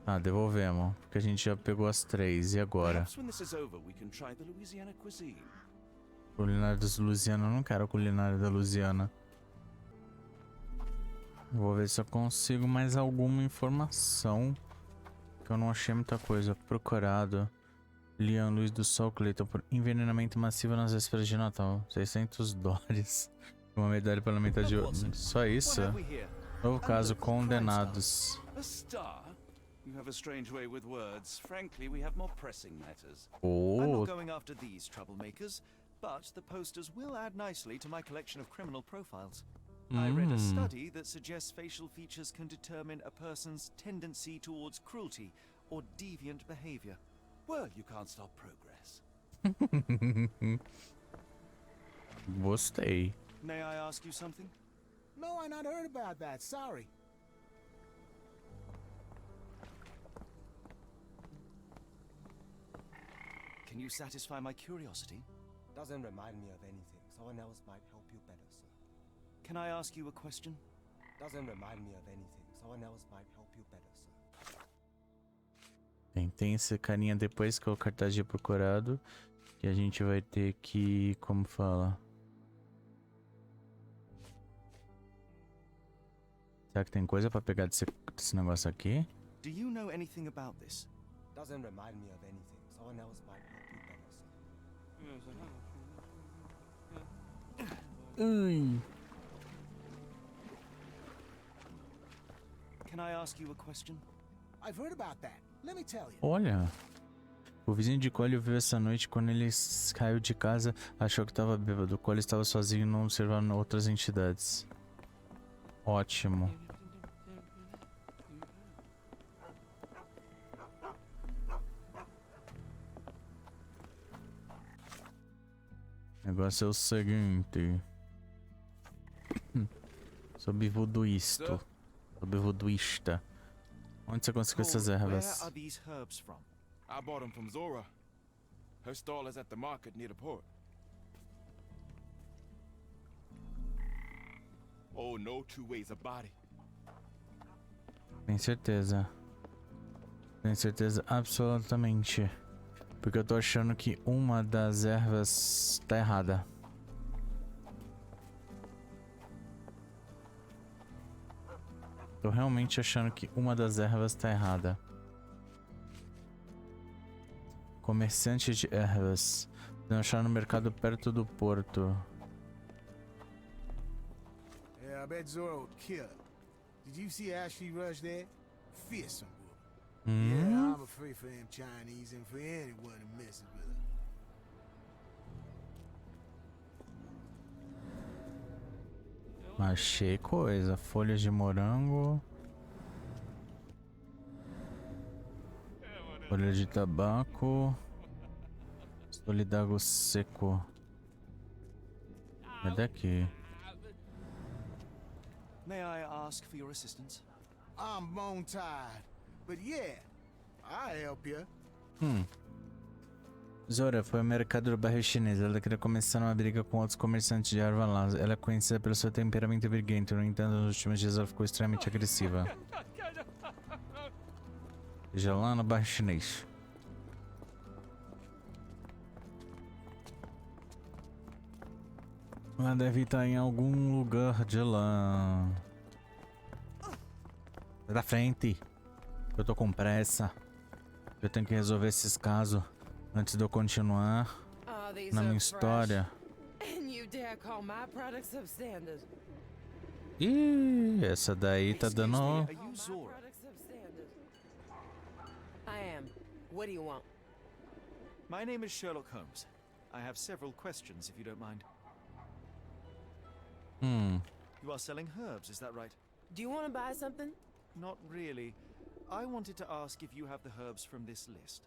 Ah, devolvemos, porque a gente já pegou as 3, e agora? Culinária da Louisiana, eu não quero a culinária da Louisiana. Vou ver se eu consigo mais alguma informação, que eu não achei muita coisa. Procurado. Liam, luz do sol, Clayton, por envenenamento massivo nas vésperas de Natal. $600. Uma medalha pela metade de ouro. Só isso? What have we here? Novo caso, condenados. A star? You have a strange way with words. Frankly, we have more pressing matters. I'm Oh, not going after these troublemakers, but the posters will add nicely to my collection of criminal profiles. I read a study that suggests facial features can determine a person's tendency towards cruelty or deviant behavior. Well, you can't stop progress. gostei. May I ask you something? No, I not heard about that. Sorry. Can you satisfy my curiosity? Doesn't remind me of anything. Someone else might help you better, sir. Can I ask you a question? Doesn't remind me of anything. Someone else might help you better, sir. Bem, tem esse carinha depois que é o cartaz de procurado. Que a gente vai ter que... Como fala? Será que tem coisa pra pegar desse negócio aqui? Do you know anything about this? Doesn't remind me of anything. Someone else might help you better, sir. Ui. Can I ask you a question? I've heard about that. Let me tell you. Olha. O vizinho de Cole viu essa noite quando ele saiu de casa, achou que estava bêbado. Cole estava sozinho e não observava outras entidades. Ótimo. O negócio é o seguinte. Sobre voodooísta. Sobre voodooísta. Onde você conseguiu essas Cole, where ervas? are these herbs from? I bought them from Zora. Her stall is at the market near the port. Oh, no two ways about it. Tem certeza. Tem certeza absolutamente. Porque eu tô achando que uma das ervas tá errada. Tô realmente achando que uma das ervas tá errada. Comerciante de ervas. Não achar no mercado perto do porto. Yeah, I bet Zora would kill her. Did you see how she rushed there? Fearsome woman. Yeah, I'm afraid for them Chinese and for anyone who messes with her. Achei coisa. Folhas de morango. Folha de tabaco. Solidago seco. É daqui. May I ask for your assistance? I'm bone tired. But yeah, I'll help you. Zora foi ao mercado do bairro chinês. Ela queria começar uma briga com outros comerciantes de erva lá. Ela é conhecida pelo seu temperamento briguento. No entanto, nos últimos dias ela ficou extremamente agressiva. Veja lá no bairro chinês. Ela deve estar em algum lugar de lá. Sai da frente. Eu tô com pressa. Eu tenho que resolver esses casos antes de eu continuar na minha história. Ih, essa daí tá dando... Are you Zora? I am. What do you want? My name is Sherlock Holmes. I have several questions, if you don't mind. You are selling herbs, is that right? Do you want to buy something? Not really. I wanted to ask if you have the herbs from this list.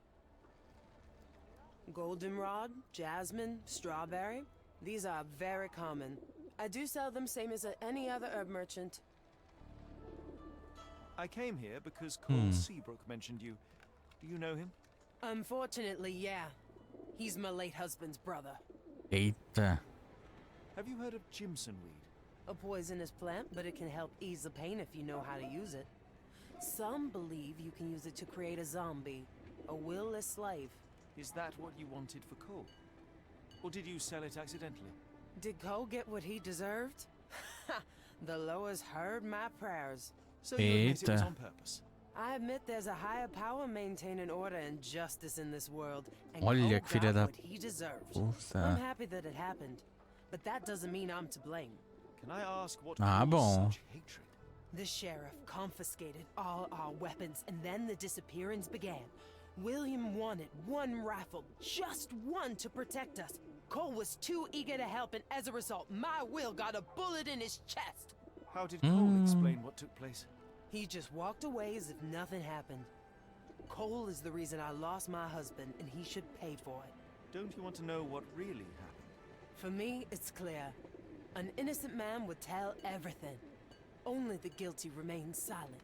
Goldenrod, jasmine, strawberry. These are very common. I do sell them same as any other herb merchant. I came here because Cole Seabrook mentioned you. Do you know him? Unfortunately, yeah. He's my late husband's brother. Eita. Have you heard of Jimson weed? A poisonous plant, but it can help ease the pain if you know how to use it. Some believe you can use it to create a zombie, a willless slave. Is that what you wanted for Cole? Or did you sell it accidentally? Did Cole get what he deserved? The Loas heard my prayers. So you admit it was on purpose? I admit there's a higher power maintaining order and justice in this world, and Olha que Cole filha got da what he deserved. puta. I'm happy that it happened, but that doesn't mean I'm to blame. Can I ask what Ah, caused bom. such hatred? The sheriff confiscated all our weapons, and then the disappearance began. William wanted one rifle, just one, to protect us. Cole was too eager to help, and as a result, my Will got a bullet in his chest. How did Cole explain what took place? He just walked away as if nothing happened. Cole is the reason I lost my husband, and he should pay for it. Don't you want to know what really happened? For me, it's clear. An innocent man would tell everything. Only the guilty remain silent.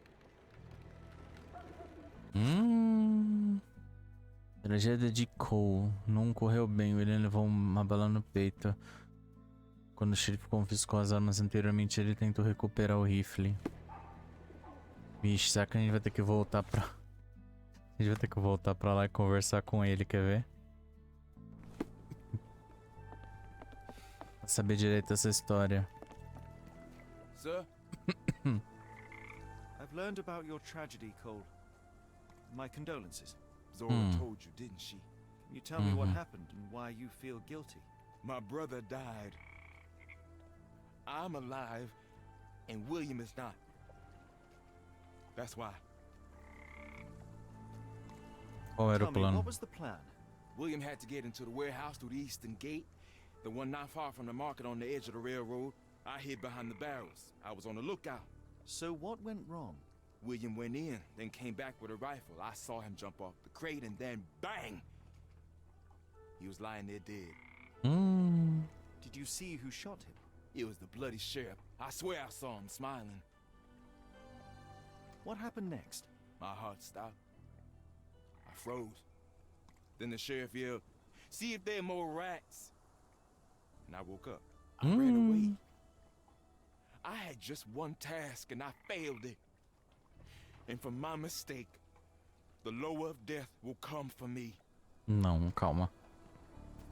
Tragédia de Cole. Não correu bem. William levou uma bala no peito. Quando o xerife confiscou as armas anteriormente, ele tentou recuperar o rifle. Vixe, será que a gente vai ter que voltar pra... A gente vai ter que voltar pra lá e conversar com ele, quer ver? Pra saber direito essa história. Sir? I've learned about your tragedy, Cole. My condolences. Zora told you, didn't she? Can you tell me what happened and why you feel guilty? My brother died. I'm alive, and William is not. That's why. Qual era o Tell me, plano? what was the plan? William had to get into the warehouse through the eastern gate, the one not far from the market on the edge of the railroad. I hid behind the barrels. I was on the lookout. So what went wrong? William went in, then came back with a rifle. I saw him jump off the crate, and then bang! He was lying there dead. Did you see who shot him? It was the bloody sheriff. I swear I saw him smiling. What happened next? My heart stopped. I froze. Then the sheriff yelled, "See if there are more rats." And I woke up. I ran away. I had just one task and I failed it. And for my mistake, the lower of death will come for me. Não, calma.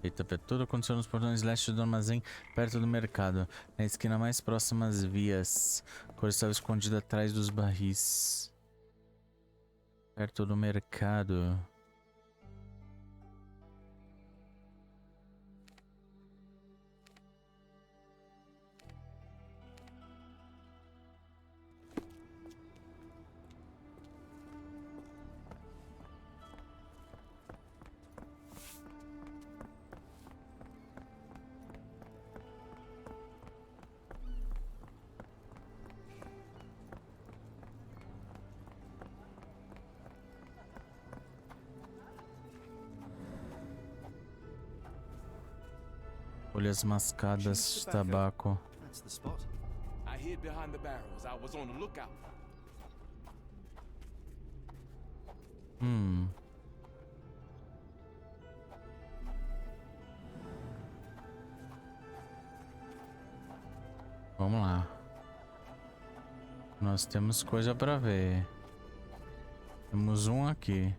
Eita, tudo aconteceu nos portões leste do armazém, perto do mercado. Na esquina mais próxima às vias. Cole estava escondido atrás dos barris. Perto do mercado. Folhas mascadas de tabaco. That's the spot. I hid behind the barrels. I was on the lookout. Vamos lá. Nós temos coisa pra ver. Temos um aqui.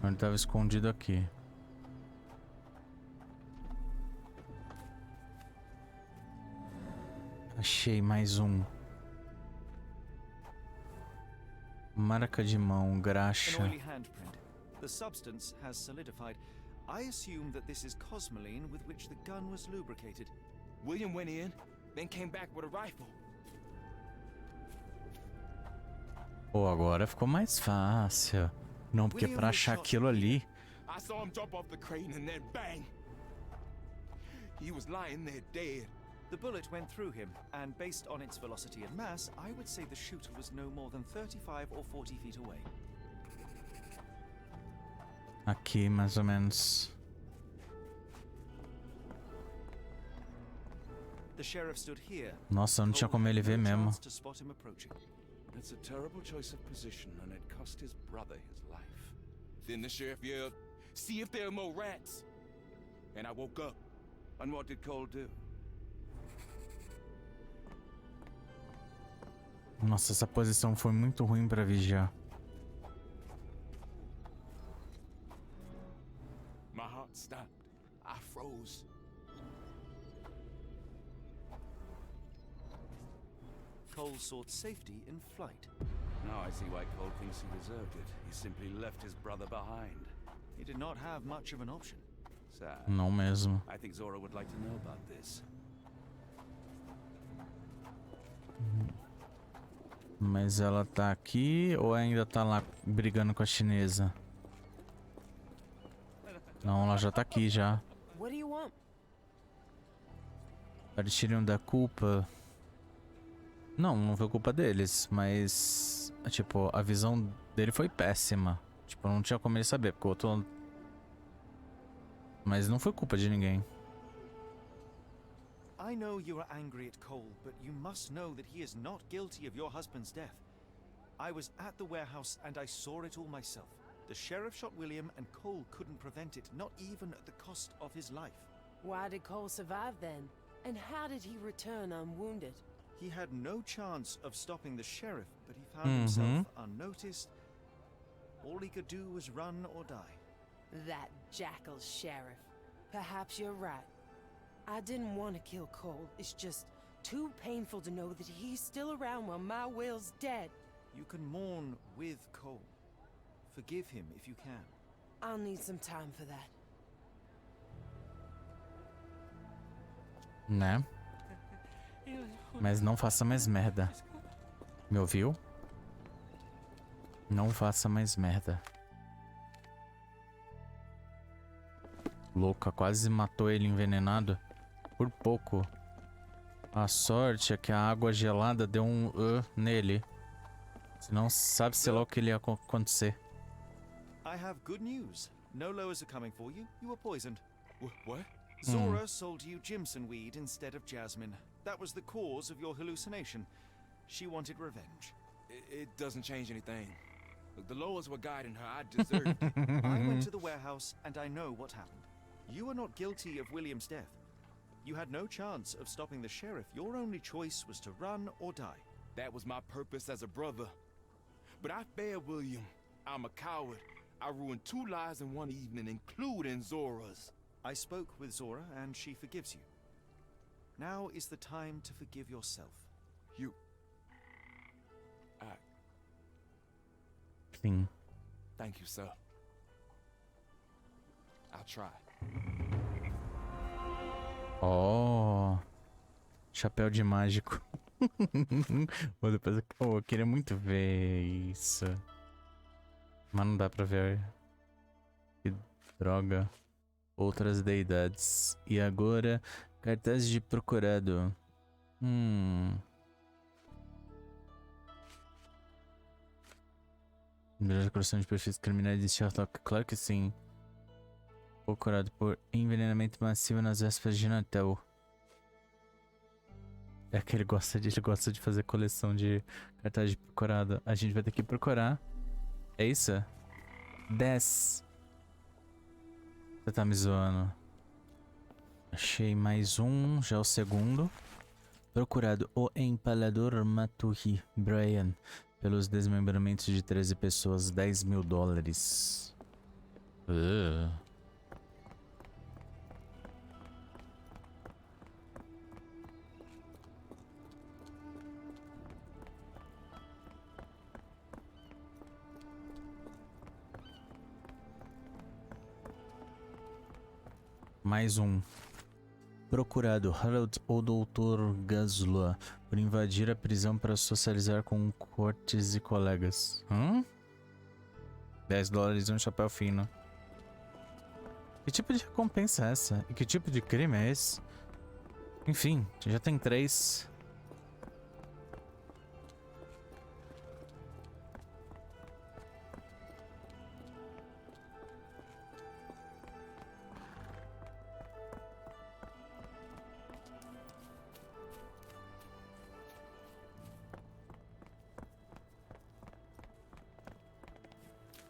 Ele estava escondido aqui. Achei mais um. Marca de mão, An graxa. oily handprint. The substance has solidified. I assume that this is cosmoline with which the gun was lubricated. William went in, then came back with a rifle. Pô, agora ficou mais fácil. Não, porque pra achar aquilo ali. I saw him jump off the crane and then bang! He was lying there dead. The bullet went through him, and based on its velocity and mass, I would say the shooter was no more than 35 or 40 feet away. Aqui, mais ou menos. The sheriff stood here. Nossa, não tinha como ele ver mesmo. To spot him approaching. It's a terrible choice of position, and it cost his brother his life. Then the sheriff yelled, "See if there are more rats!" And I woke up. And what did Cole do? Nossa, essa posição foi muito ruim pra vigiar. My heart stopped. I froze. Cole sought safety in flight. Now I see why Cole thinks he deserved it. He simply left his brother behind. He did not have much of an option. Sad. Não mesmo. I think Zora would like to know about this. Mas ela tá aqui ou ainda tá lá brigando com a chinesa? Não, ela já tá aqui já. What do you want? Eles tiram da culpa. Não foi culpa deles, mas tipo, a visão dele foi péssima. Tipo, não tinha como ele saber, porque o outro. Mas não foi culpa de ninguém. I know you are angry at Cole, but you must know that he is not guilty of your husband's death. I was at the warehouse and I saw it all myself. The sheriff shot William and Cole couldn't prevent it, not even at the cost of his life. Why did Cole survive then? And how did he return unwounded? He had no chance of stopping the sheriff, but he found himself unnoticed. All he could do was run or die. That jackal sheriff. Perhaps you're right. I didn't want to kill Cole. It's just too painful to know that he's still around while my Will's dead. You can mourn with Cole. Forgive him if you can. I'll need some time for that. Né? Mas não faça mais merda. Me ouviu? Não faça mais merda. Louca, quase matou ele envenenado. Por pouco. A sorte é que a água gelada deu um nele. Senão sabe-se lá o que ele ia acontecer. I have good news. No lowers are coming for you. You were poisoned. What? Zora sold you Jimson weed instead of jasmine. That was the cause of your hallucination. She wanted revenge. It doesn't change anything. Look, the lowers were guiding her. I deserved it. I went to the warehouse and I know what happened. You are not guilty of William's death. You had no chance of stopping the sheriff. Your only choice was to run or die. That was my purpose as a brother. But I failed William. I'm a coward. I ruined 2 lives in one evening, including Zora's. I spoke with Zora and she forgives you. Now is the time to forgive yourself. Sim. Thank you, sir. I'll try. Oh, chapéu de mágico. Ou depois eu queria muito ver isso. Mas não dá pra ver. Que droga. Outras deidades. E agora, cartaz de procurado. Melhor coleção de perfis criminais de Sherlock? Claro que sim. Procurado por envenenamento massivo nas vésperas de Natal. É que ele gosta de fazer coleção de cartaz de procurado. A gente vai ter que procurar. É isso? 10. Você tá me zoando. Achei mais um, já é o segundo. Procurado o empalador Matuhi Brian pelos desmembramentos de 13 pessoas, $10.000. Mais um. Procurado Harold ou Dr. Gazula por invadir a prisão para socializar com cortes e colegas. $10 e um chapéu fino. Que tipo de recompensa é essa? E que tipo de crime é esse? Enfim, já tem 3.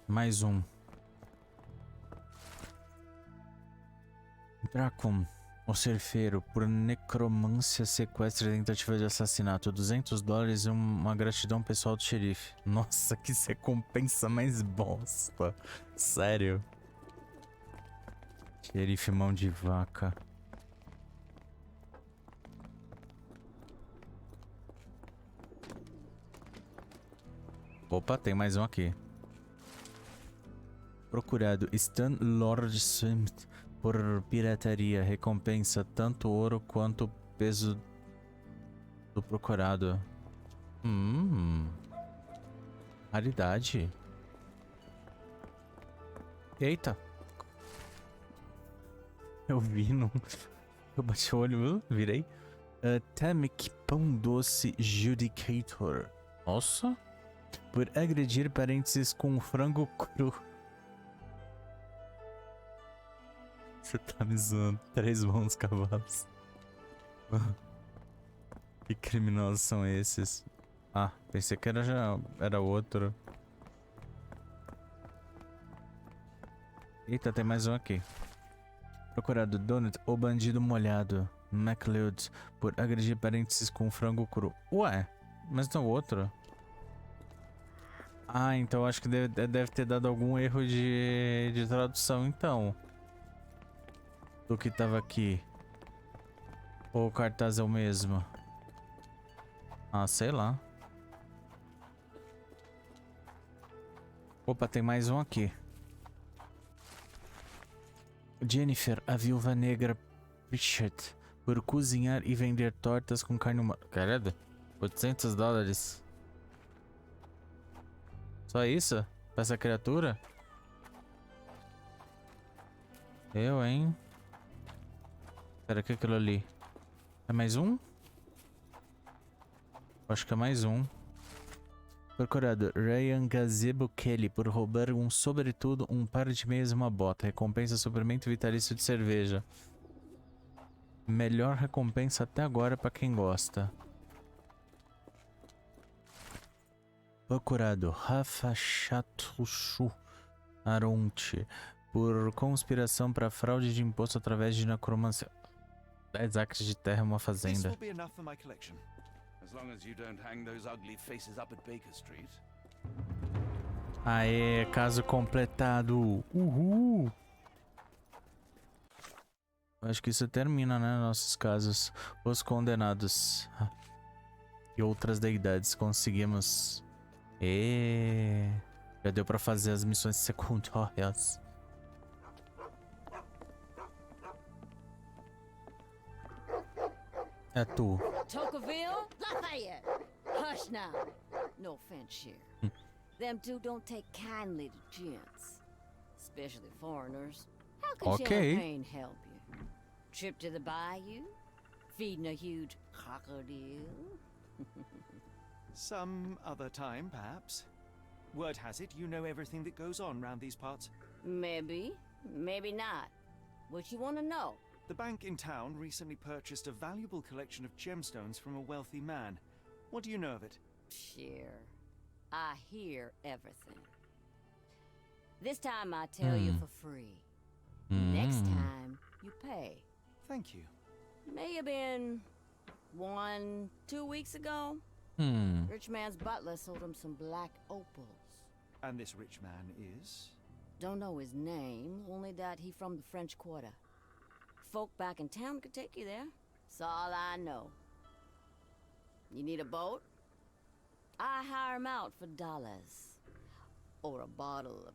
Mais um. Dracon, o cerfeiro, por necromância, sequestro e tentativa de assassinato. $200 e uma gratidão pessoal do xerife. Nossa, que recompensa mais bosta. Sério. Xerife mão de vaca. Opa, tem mais um aqui. Procurado Stan Lord Smith por pirataria. Recompensa tanto ouro quanto peso do procurado. Raridade. Eita. Eu vi, não... Eu bati o olho, virei. Temic Pão Doce Judicator. Nossa. Por agredir parênteses com frango cru. Você tá me zoando. 3 bons cavalos. Que criminosos são esses? Ah, pensei que era outro. Eita, tem mais um aqui. Procurado Donut ou bandido molhado. MacLeod por agredir parênteses com frango cru. Ué, mas não outro. Ah, então acho que deve ter dado algum erro de tradução, então. Do que tava aqui. Ou o cartaz é o mesmo? Ah, sei lá. Opa, tem mais um aqui. Jennifer, a viúva negra Pritchett, por cozinhar e vender tortas com carne humana. Caramba, $800. Só isso? Pra essa criatura? Eu, hein? Será que é aquilo ali? É mais um? Acho que é mais um. Procurado Ryan Gazebo Kelly por roubar um sobretudo, um par de meias e uma bota. Recompensa suplemento vitalício de cerveja. Melhor recompensa até agora pra quem gosta. Procurado Rafa Chatruchu Aronte por conspiração para fraude de imposto através de necromancia. 10 acres de terra e uma fazenda. This will be enough for my collection. As long as you don't hang those ugly faces up at Baker Street. Aê, caso completado. Uhul. Acho que isso termina, né? Nossos casos. Os condenados. E outras deidades. Conseguimos. Já deu pra fazer as missões secundárias. É tu. Tocqueville? Lafayette! Hush now. No offense here. Them two don't take kindly to gents. Especially foreigners. How can champagne help you? Trip to the bayou? Feeding a huge crocodile? Some other time, perhaps. Word has it, you know everything that goes on round these parts. Maybe. Maybe not. What you want to know? The bank in town recently purchased a valuable collection of gemstones from a wealthy man. What do you know of it? Sure. I hear everything. This time I tell you for free. Next time, you pay. Thank you. May have been 2 weeks ago. Rich man's butler sold him some black opals. And this rich man is? Don't know his name, only that he from the French Quarter. Folk back in town could take you there. That's all I know. You need a boat? I hire him out for dollars. Or a bottle of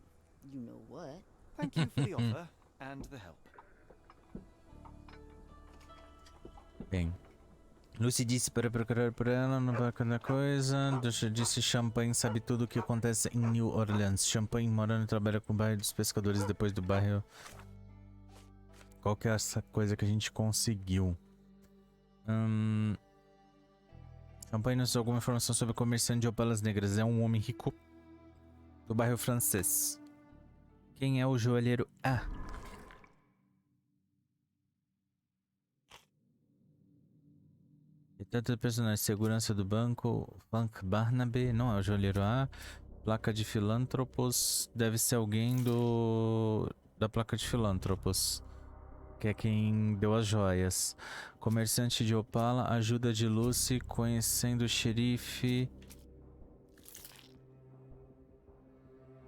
you-know-what. Thank you for the offer and the help. Bem. Lucy disse para procurar por ela no barco da coisa. Disse Champagne sabe tudo o que acontece em New Orleans. Champagne morando e trabalha com o bairro dos pescadores depois do bairro. Qual que é essa coisa que a gente conseguiu? Champagne nos deu alguma informação sobre o comerciante de opalas negras. É um homem rico do bairro francês. Quem é o joalheiro A? Tanto personagem, segurança do banco, Frank Barnaby, não é o joalheiro A. Placa de filântropos, deve ser alguém da placa de filântropos, que é quem deu as joias. Comerciante de opala, ajuda de Lucy, conhecendo o xerife.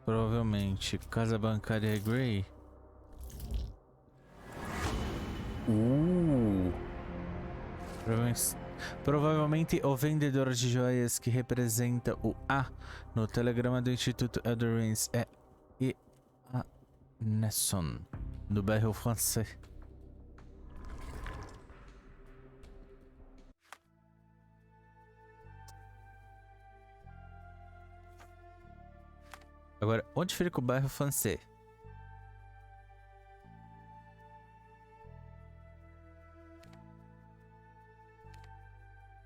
Provavelmente, casa bancária Grey. Provavelmente o vendedor de joias que representa o A no telegrama do Instituto Eldorins é E.A. Nesson, do bairro francês. Agora, onde fica o bairro francês?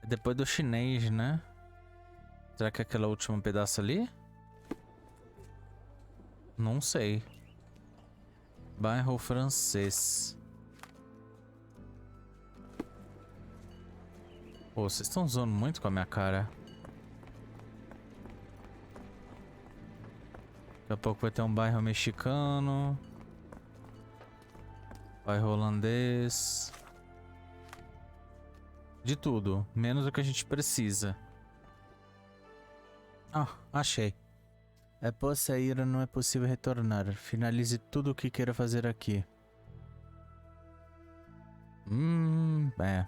Depois do chinês, né? Será que é aquele último pedaço ali? Não sei. Bairro francês. Pô, vocês estão zoando muito com a minha cara. Daqui a pouco vai ter um bairro mexicano. Bairro holandês. De tudo, menos o que a gente precisa. Ah, achei. Após sair, não é possível retornar. Finalize tudo o que queira fazer aqui. É.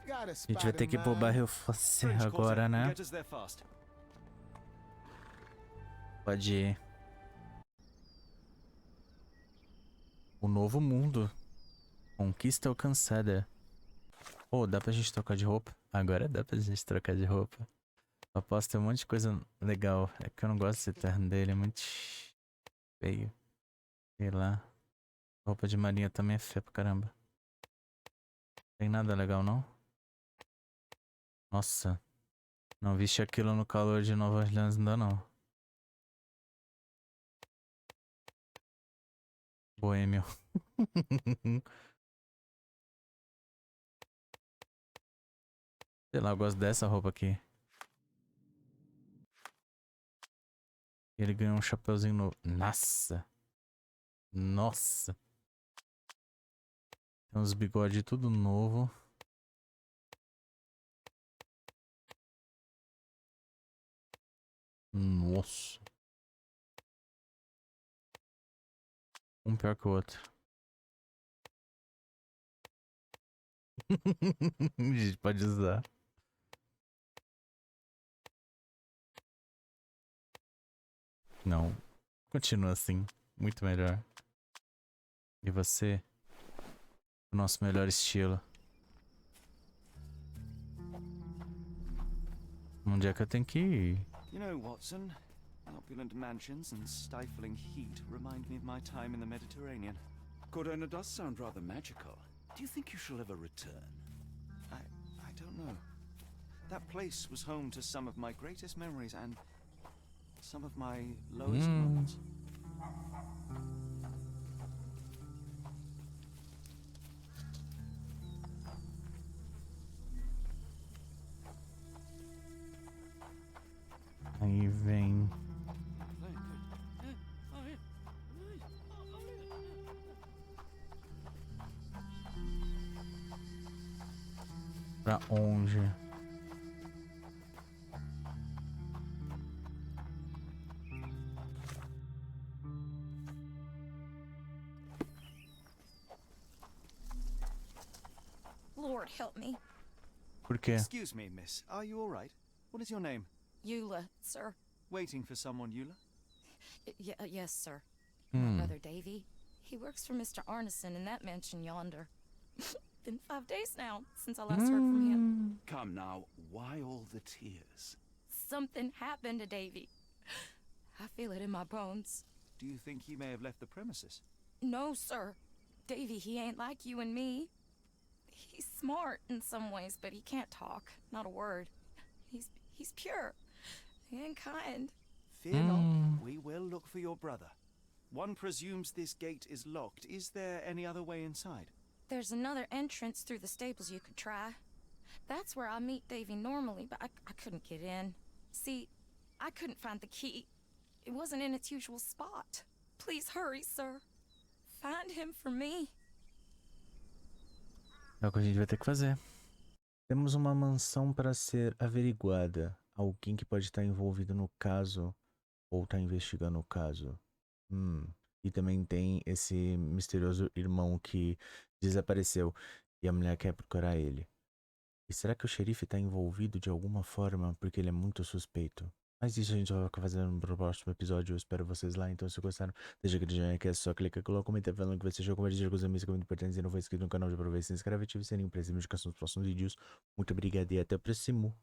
A gente vai ter que ir pro bairro francês agora, né? Pode ir. O novo mundo. Conquista alcançada. Oh, dá pra gente trocar de roupa? Agora dá pra gente trocar de roupa. Eu posso ter um monte de coisa legal. É que eu não gosto desse terno dele, é muito feio. Sei lá. Roupa de marinha também é feia pra caramba. Tem nada legal, não? Nossa. Não viste aquilo no calor de Nova Orleans ainda não. Boêmio. Sei lá, eu gosto dessa roupa aqui. Ele ganhou um chapeuzinho novo. Nossa. Nossa. Tem uns bigodes tudo novo. Nossa. Um pior que o outro. A gente pode usar. Não. Continua assim. Muito melhor. E você? O nosso melhor estilo. Onde é que eu tenho que ir? You know, Watson, opulent mansions and stifling heat remind me of my time in the Mediterranean. Cordona does sound rather magical. Do you think you shall ever return? I don't know. That place was home to some of my greatest memories and some of my lowest moments. Aí vem. Pra onde? Lord help me. Por quê? Excuse me, miss. Are you all right? What is your name? Eula, sir. Waiting for someone, Eula? Yes, sir. My brother Davy. He works for Mr. Arneson in that mansion yonder. Been 5 days now since I last heard from him. Come now, why all the tears? Something happened to Davy. I feel it in my bones. Do you think he may have left the premises? No, sir. Davy, he ain't like you and me. He's smart in some ways, but he can't talk. Not a word. He's pure and kind. Fear not, we will look for your brother. One presumes this gate is locked. Is there any other way inside? There's another entrance through the stables you could try. That's where I meet Davy normally, but I couldn't get in. See, I couldn't find the key. It wasn't in its usual spot. Please hurry, sir. Find him for me. É o que a gente vai ter que fazer. Temos uma mansão para ser averiguada. Alguém que pode estar envolvido no caso ou está investigando o caso. E também tem esse misterioso irmão que desapareceu e a mulher quer procurar ele. E será que o xerife está envolvido de alguma forma porque ele é muito suspeito? Mas isso a gente vai ficar fazendo no próximo episódio. Eu espero vocês lá. Então, se gostaram, deixa aquele joinha que é só clicar, coloca, comenta falando que vai ser jogo, compartilha com os amigos, que é muito importante. Se não for inscrito no canal, já aproveita, se inscreve, ativa o sininho para receber notificações dos próximos vídeos. Muito obrigado e até o próximo.